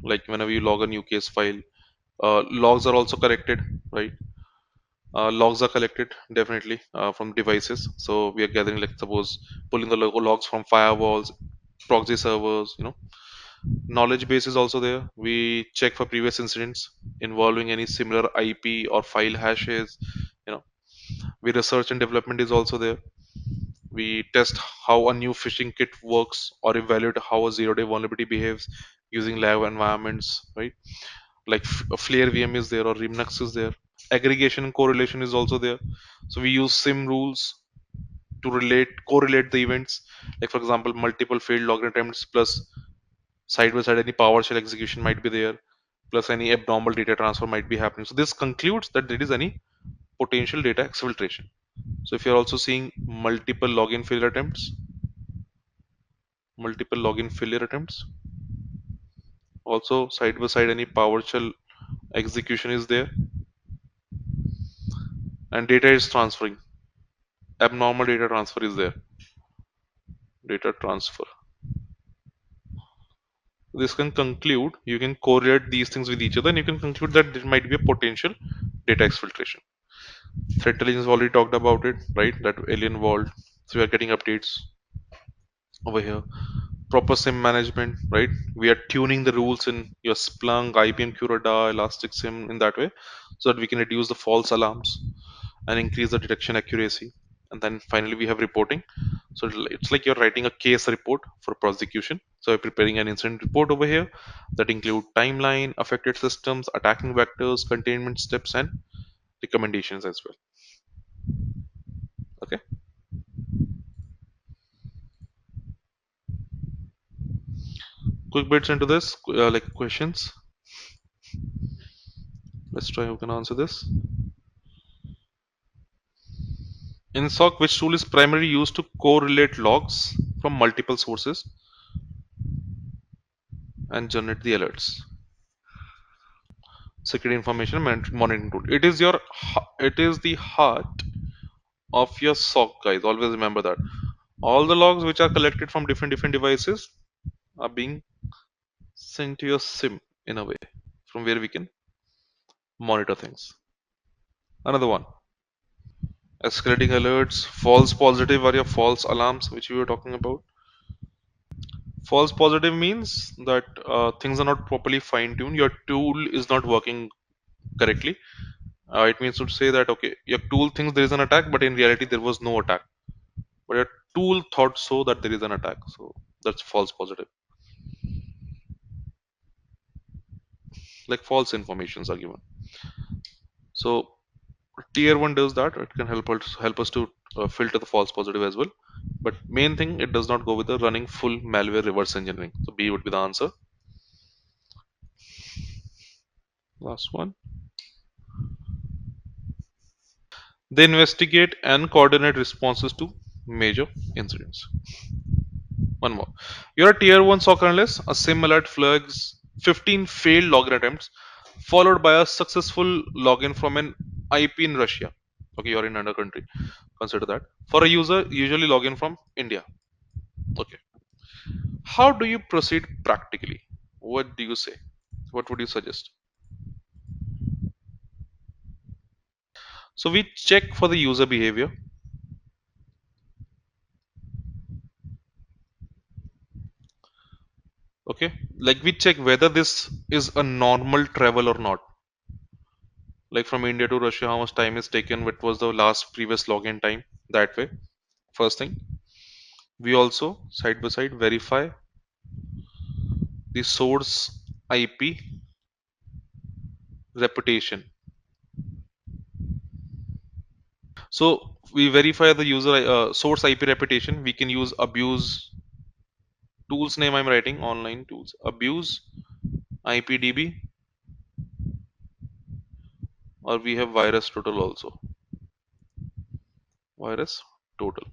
S1: like whenever you log a new case file, logs are also collected, right? Logs are collected definitely from devices. So we are gathering, like suppose pulling the logs from firewalls, proxy servers. Knowledge base is also there. We check for previous incidents involving any similar IP or file hashes. You know, we research and development is also there. We test how a new phishing kit works or evaluate how a zero-day vulnerability behaves using lab environments, right? Like Flare VM is there or Remnux is there. Aggregation and correlation is also there. So we use SIM rules to correlate the events. Like for example, multiple failed login attempts plus side by side any PowerShell execution might be there, plus any abnormal data transfer might be happening. So this concludes that there is any potential data exfiltration. So if you're also seeing multiple login failure attempts, also side by side any PowerShell execution is there, and data is transferring. Abnormal data transfer is there. Data transfer. This can conclude, you can correlate these things with each other, and you can conclude that there might be a potential data exfiltration. Threat intelligence already talked about it, right? That alien world. So we are getting updates over here. Proper SIM management, right? We are tuning the rules in your Splunk, IBM QRadar, Elastic SIM in that way, so that we can reduce the false alarms and increase the detection accuracy. And then finally, we have reporting. So it's like you're writing a case report for prosecution. So we're preparing an incident report over here that include timeline, affected systems, attacking vectors, containment steps, and recommendations as well. Okay. Quick bits into this, like questions. Let's try who can answer this. In SOC, which tool is primarily used to correlate logs from multiple sources and generate the alerts? Security information monitoring tool. It is the heart of your SOC, guys. Always remember that. All the logs which are collected from different devices are being sent to your SIM in a way from where we can monitor things. Another one. Escalating alerts, false positive are your false alarms, which we were talking about. False positive means that things are not properly fine-tuned. Your tool is not working correctly. It means to say that okay, your tool thinks there is an attack, but in reality there was no attack. But your tool thought so that there is an attack. So that's false positive. Like false informations are given. So tier one does that. It can help us to filter the false positive as well. But main thing, it does not go with the running full malware reverse engineering. So B would be the answer. Last one. They investigate and coordinate responses to major incidents. One more. You're a tier 1 SOC analyst. A SIM alert flags 15 failed login attempts, followed by a successful login from an IP in Russia. Okay, you're in another country. Consider that. For a user, usually login from India. Okay. How do you proceed practically? What do you say? What would you suggest? So we check for the user behavior. Okay. Like we check whether this is a normal travel or not. Like from India to Russia, how much time is taken, what was the last previous login time, that way. First thing, we also side by side verify the source IP reputation. So we verify the user source IP reputation. We can use abuse tools name, I'm writing online tools, abuse IPDB, or we have virus total also, virus total.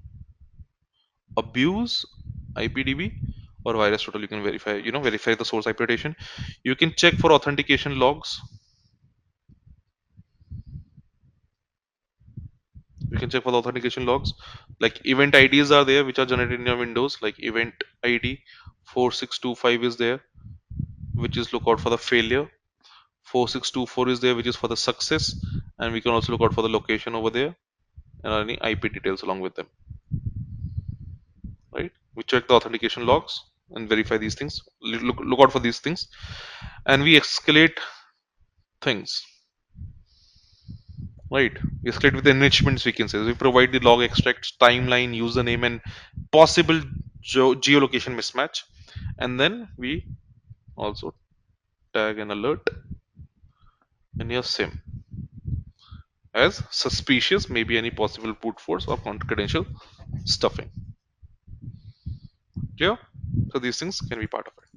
S1: abuse IPDB or virus total. You can verify, verify the source IP rotation. You can check for authentication logs. You can check for the authentication logs. Like event IDs are there, which are generated in your Windows. Like event ID 4625 is there, which is look out for the failure. 4624 is there, which is for the success, and we can also look out for the location over there and any IP details along with them. Right? We check the authentication logs and verify these things. Look out for these things, and we escalate things. Right? We escalate with enrichments. We can say we provide the log extracts, timeline, username, and possible geolocation mismatch, and then we also tag an alert in your SIM as suspicious, maybe any possible brute force or confidential stuffing. Yeah. So these things can be part of it.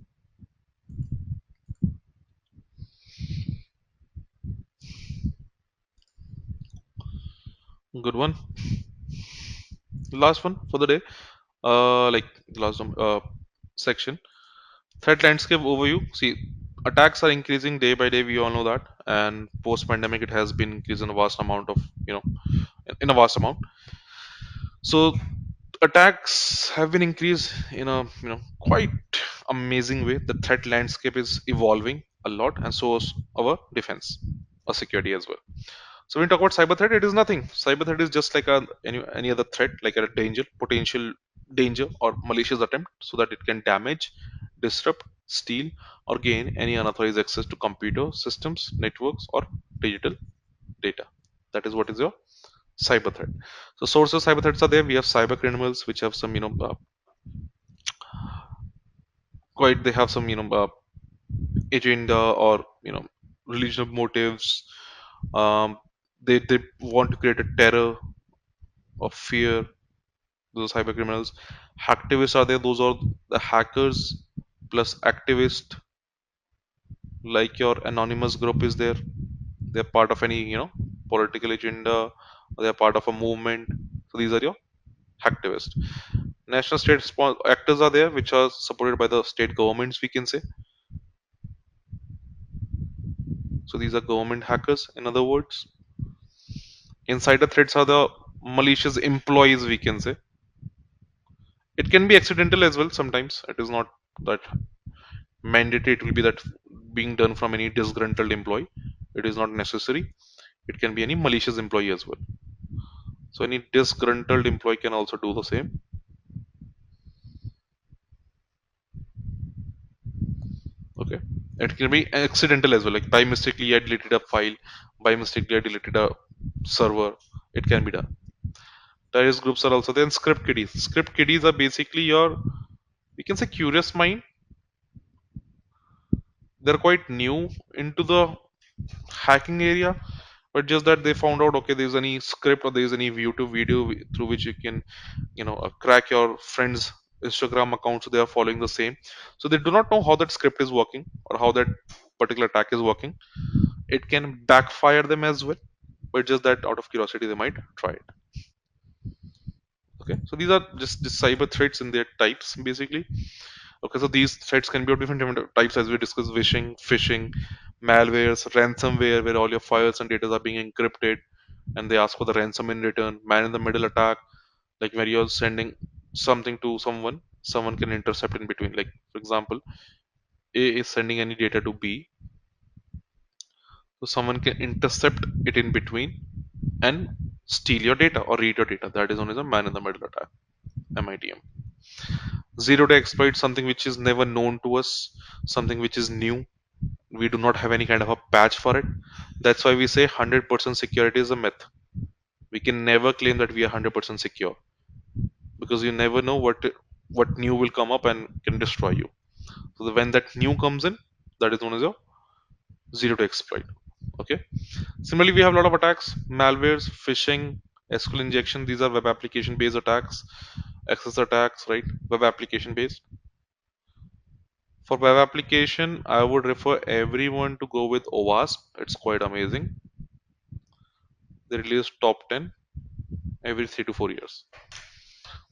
S1: Good one. Last one for the day. Like the last section. Threat landscape overview. See, attacks are increasing day by day. We all know that, and post-pandemic, it has been increased in a vast amount of, in a vast amount. So attacks have been increased in a, quite amazing way. The threat landscape is evolving a lot, and so is our defense, our security as well. So when we talk about cyber threat, it is nothing. Cyber threat is just like any other threat, like a danger, potential danger, or malicious attempt, so that it can damage, disrupt, steal, or gain any unauthorized access to computer systems, networks, or digital data. That is what is your cyber threat. So sources of cyber threats are there. We have cyber criminals, which have some, quite they have some, agenda or religious motives. Um, they want to create a terror or fear. Those cyber criminals. Hacktivists are there. Those are the hackers plus activist, like your anonymous group is there. They're part of any political agenda, or they're part of a movement. So these are your hacktivists. National state actors are there, which are supported by the state governments, we can say. So these are government hackers, in other words. Insider threats are the malicious employees, we can say. It can be accidental as well sometimes. It is not that mandatory. It will be that being done from any disgruntled employee. It is not necessary. It can be any malicious employee as well. So any disgruntled employee can also do the same. Okay. It can be accidental as well. Like by mistakenly I deleted a file, by mistakenly I deleted a server. It can be done. Terrorist groups are also there. And script kiddies. Script kiddies are basically your, we can say, curious mind. They're quite new into the hacking area, but just that they found out, okay, there's any script or there's any YouTube video through which you can, crack your friends Instagram account, so they are following the same. So they do not know how that script is working or how that particular attack is working. It can backfire them as well, but just that out of curiosity they might try it. Okay, so these are just the cyber threats and their types basically. Okay, so these threats can be of different types, as we discussed: phishing, malwares, ransomware, where all your files and data are being encrypted, and they ask for the ransom in return. Man in the middle attack, like where you're sending something to someone, someone can intercept in between. Like for example, A is sending any data to B, so someone can intercept it in between and steal your data or read your data. That is known as a man in the middle attack, MITM. Zero day exploit, something which is never known to us, something which is new. We do not have any kind of a patch for it. That's why we say 100% security is a myth. We can never claim that we are 100% secure, because you never know what new will come up and can destroy you. So when that new comes in, that is known as a zero day exploit. Okay. Similarly, we have a lot of attacks: malwares, phishing, SQL injection. These are web application based attacks, access attacks, right? Web application based. For web application, I would refer everyone to go with OWASP. It's quite amazing. They release top 10 every 3 to 4 years.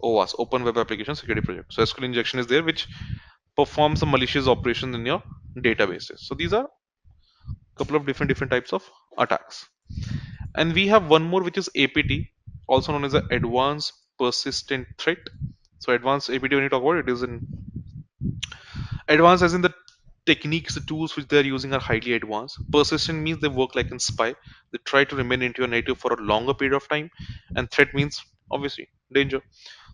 S1: OWASP, Open Web Application Security Project. So SQL injection is there, which performs a malicious operation in your databases. So these are a couple of different types of attacks. And we have one more, which is APT, also known as the Advanced Persistent Threat. So advanced APT, when you talk about it, is in advanced as in the techniques, the tools which they are using are highly advanced. Persistent means they work like in spy. They try to remain into your native for a longer period of time. And threat means obviously danger.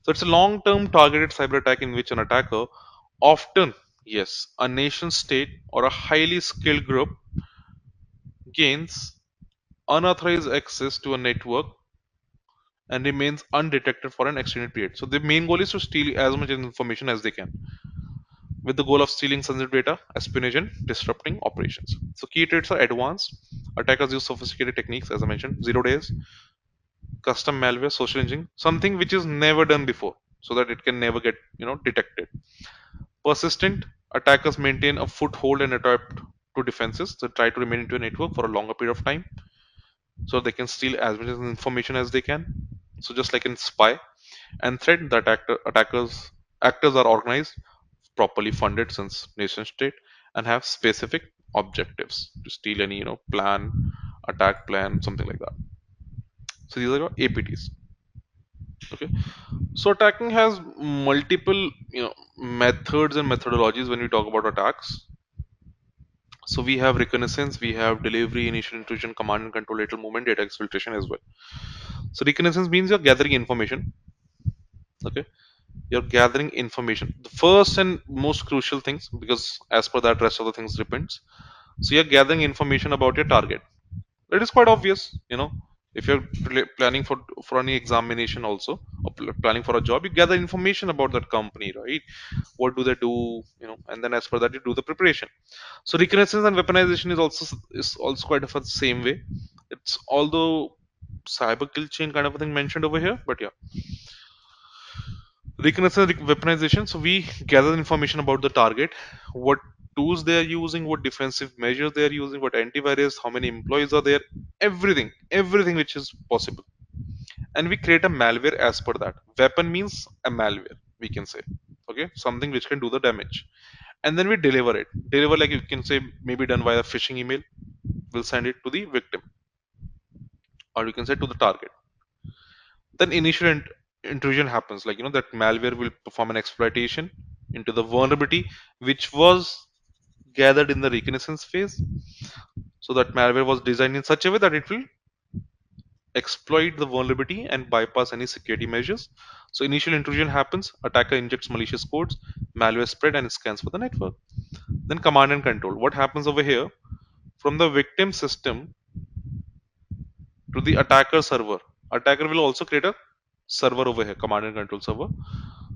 S1: So it's a long-term targeted cyber attack in which an attacker, often, yes, a nation state or a highly skilled group, gains unauthorized access to a network and remains undetected for an extended period. So the main goal is to steal as much information as they can, with the goal of stealing sensitive data, espionage, and disrupting operations. So key traits are advanced. Attackers use sophisticated techniques, as I mentioned, 0 days, custom malware, social engineering, something which is never done before, so that it can never get detected. Persistent attackers maintain a foothold and adapt to defenses. They try to remain into a network for a longer period of time, so they can steal as much information as they can. So just like in spy. And threat, the attackers actors are organized, properly funded since nation state, and have specific objectives to steal any plan, attack plan, something like that. So these are your APTs. Okay. So attacking has multiple methods and methodologies when we talk about attacks. So we have reconnaissance, we have delivery, initial intrusion, command and control, lateral movement, data exfiltration as well. So reconnaissance means you're gathering information. Okay, you're gathering information. The first and most crucial things, because as per that, rest of the things depends. So you're gathering information about your target. It is quite obvious, if you're planning for any examination also, or planning for a job, you gather information about that company, right? What do they do, and then as per that, you do the preparation. So reconnaissance and weaponization is also quite of a same way. It's although cyber kill chain kind of a thing mentioned over here, but yeah, reconnaissance weaponization. So we gather information about the target, what tools they are using, what defensive measures they are using, what antivirus, how many employees are there, everything which is possible, and we create a malware as per that. Weapon means a malware, we can say, okay, something which can do the damage, and then we deliver it. Deliver, like you can say, maybe done via phishing email. We'll send it to the victim, or you can say to the target. Then initial intrusion happens, like that malware will perform an exploitation into the vulnerability which was gathered in the reconnaissance phase. So that malware was designed in such a way that it will exploit the vulnerability and bypass any security measures. So initial intrusion happens, attacker injects malicious codes, malware spread and scans for the network. Then command and control. What happens over here? From the victim system to the attacker server. Attacker will also create a server over here, command and control server.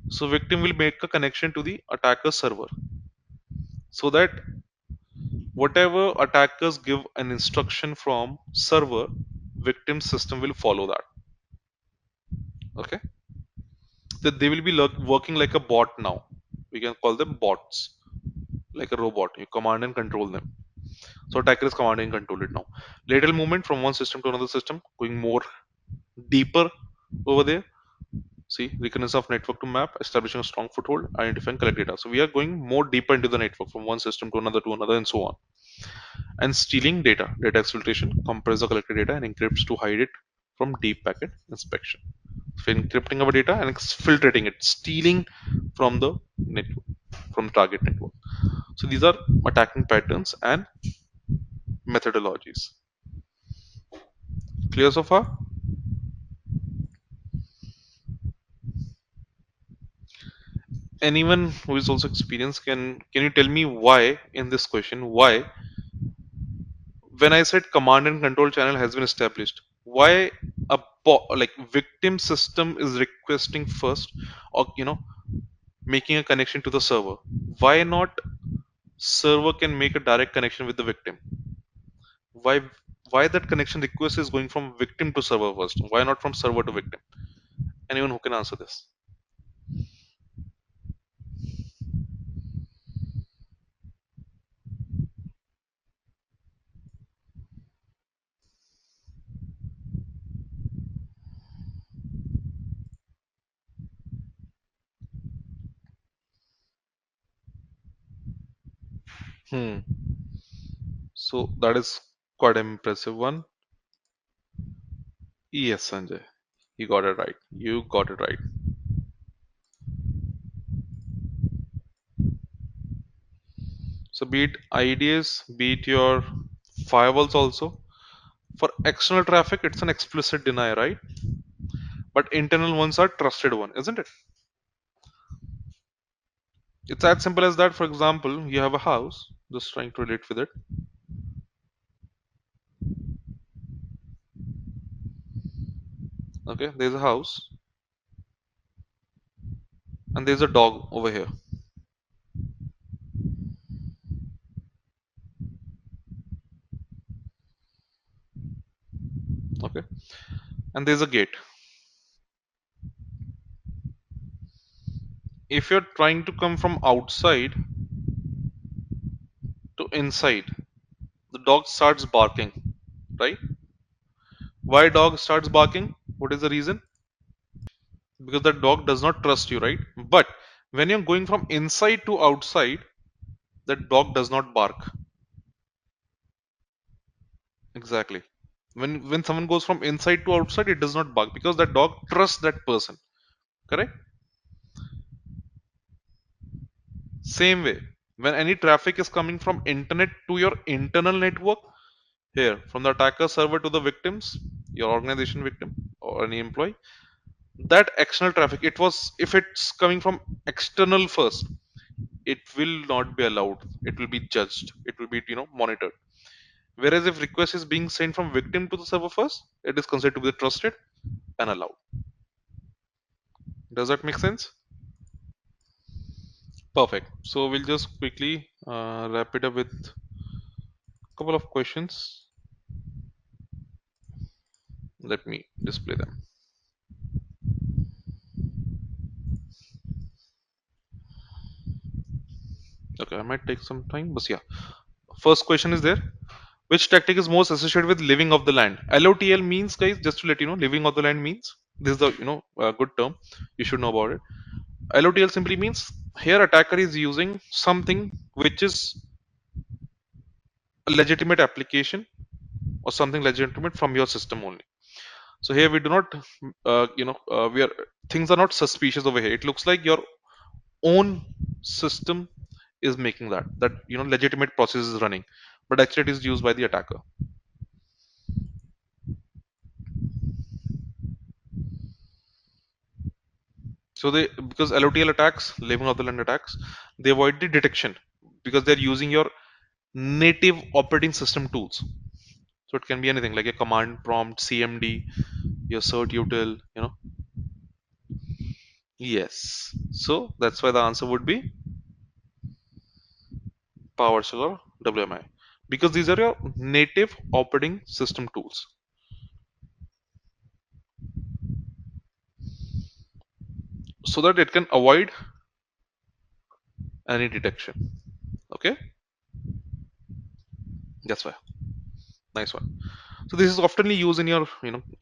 S1: So victim will make a connection to the attacker server, so that whatever attackers give an instruction from server, victim system will follow that. Okay, that they will be working like a bot now. We can call them bots, like a robot. You command and control them. So attacker is command and control it now. Lateral movement from one system to another system, going more deeper over there. See, reconnaissance of network to map, establishing a strong foothold, identifying collect data. So we are going more deeper into the network from one system to another, and so on. And stealing data, data exfiltration, compress the collected data and encrypts to hide it from deep packet inspection. So encrypting our data and filtering it, stealing from the network, from target network. So these are attacking patterns and methodologies. Clear so far? Anyone who is also experienced, can you tell me why in this question, why when I said command and control channel has been established, why a like victim system is requesting first, or making a connection to the server? Why not server can make a direct connection with the victim? Why why that connection request is going from victim to server first? Why not from server to victim? Anyone who can answer this? Hmm. So that is quite an impressive one. Yes, Sanjay. You got it right. You got it right. So be it IDs, be it your firewalls also. For external traffic, it's an explicit deny, right? But internal ones are trusted one, isn't it? It's as simple as that. For example, you have a house, just trying to relate with it. Okay, there's a house and there's a dog over here. Okay, and there's a gate. If you're trying to come from outside to inside, the dog starts barking, right? Why dog starts barking? What is the reason? Because the dog does not trust you, right? But when you're going from inside to outside, that dog does not bark. Exactly. When someone goes from inside to outside, it does not bark because that dog trusts that person. Correct? Same way, when any traffic is coming from internet to your internal network, here from the attacker server to the victims, your organization victim or any employee, that external traffic, it was if it's coming from external first, it will not be allowed. It will be judged. It will be monitored. Whereas if request is being sent from victim to the server first, it is considered to be trusted and allowed. Does that make sense? Perfect. So we'll just quickly wrap it up with a couple of questions. Let me display them. Okay, I might take some time, but yeah. First question is there. Which tactic is most associated with living off the land? LOTL means, guys, just to let you know, living off the land means this is the good term. You should know about it. LOTL simply means here attacker is using something which is a legitimate application or something legitimate from your system only. So here we do not, we are things are not suspicious over here. It looks like your own system is making that legitimate process is running, but actually it is used by the attacker. So they, because LOTL attacks, living off the land attacks, they avoid the detection because they're using your native operating system tools. So it can be anything like a command prompt, CMD, your cert util, Yes. So that's why the answer would be PowerShell or WMI because these are your native operating system tools so that it can avoid any detection. Okay, that's why. Nice one. So this is oftenly used in your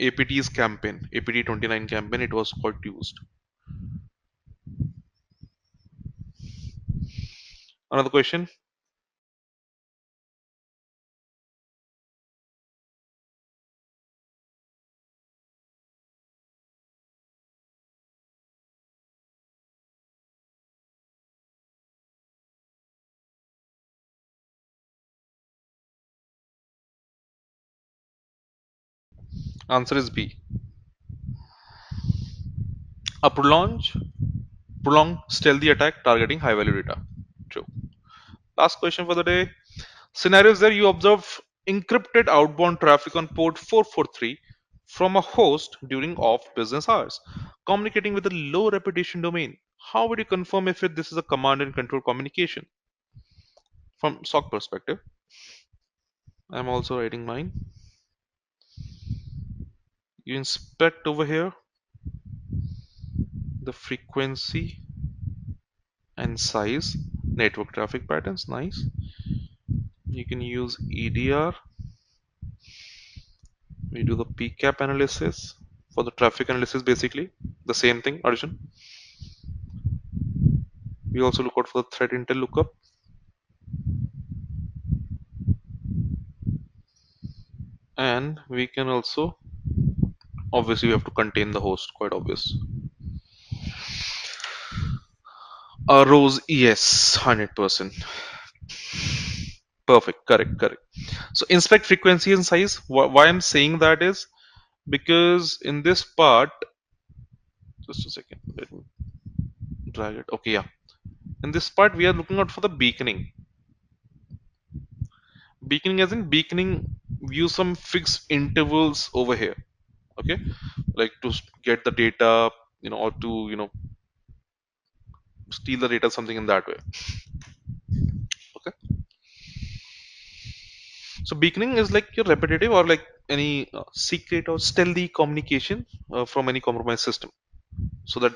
S1: APT's campaign, APT 29 campaign. It was quite used. Another question. Answer is B. A prolonged stealthy attack targeting high value data. True. Last question for the day. Scenarios where you observe encrypted outbound traffic on port 443 from a host during off business hours, communicating with a low reputation domain. How would you confirm if this is a command and control communication? From SOC perspective, I'm also writing mine. You inspect over here the frequency and size, network traffic patterns. Nice. You can use EDR. We do the PCAP analysis for the traffic analysis, basically the same thing, Arjun. We also look out for the threat intel lookup. And we can also, obviously we have to contain the host, quite obvious. Rows, yes, 100%. Perfect, correct. So inspect frequency and size. Why I'm saying that is because in this part, just a second, let me drag it. Okay, yeah. In this part, we are looking out for the beaconing. Beaconing as in beaconing, use some fixed intervals over here. Okay, like to get the data, or to steal the data, something in that way. Okay, so beaconing is like your repetitive or like any secret or stealthy communication from any compromised system. So that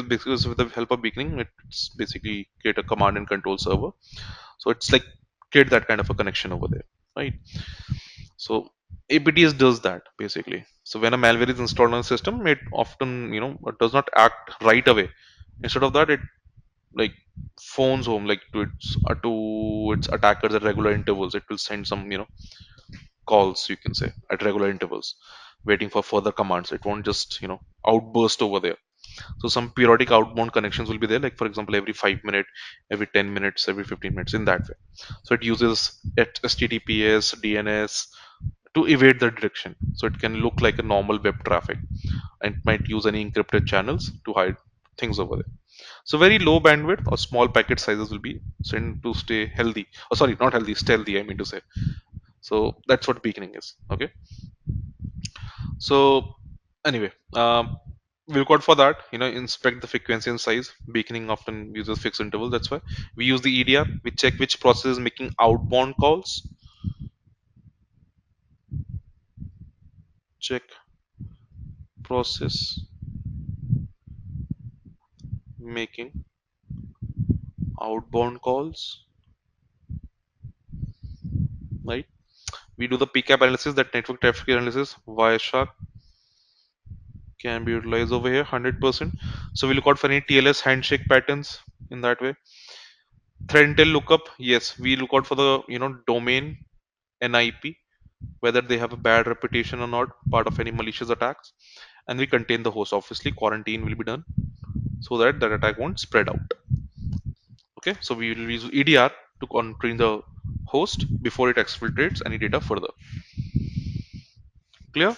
S1: because with the help of beaconing, it's basically create a command and control server. So it's like create that kind of a connection over there, right? So APTS does that basically. So when a malware is installed on a system, it often it does not act right away. Instead of that, it like phones home like to its attackers at regular intervals. It will send some calls, you can say, at regular intervals, waiting for further commands. It won't just outburst over there. So some periodic outbound connections will be there, like for example every 5 minutes, every 10 minutes, every 15 minutes, in that way. So it uses HTTPS, DNS to evade the detection. So it can look like a normal web traffic and might use any encrypted channels to hide things over there. So very low bandwidth or small packet sizes will be sent to stay healthy. Oh, sorry, not healthy, stealthy, I mean to say. So that's what beaconing is. Okay. So anyway, we'll code for that. Inspect the frequency and size. Beaconing often uses fixed interval. That's why we use the EDR. We check which process is making outbound calls. Check process making outbound calls. Right. We do the PCAP analysis, that network traffic analysis. Wireshark can be utilized over here 100%. So we look out for any TLS handshake patterns in that way. Threat intel lookup. Yes, we look out for the domain and IP, whether they have a bad reputation or not, part of any malicious attacks. And we contain the host. Obviously, quarantine will be done so that that attack won't spread out. Okay, so we will use EDR to contain the host before it exfiltrates any data further. Clear?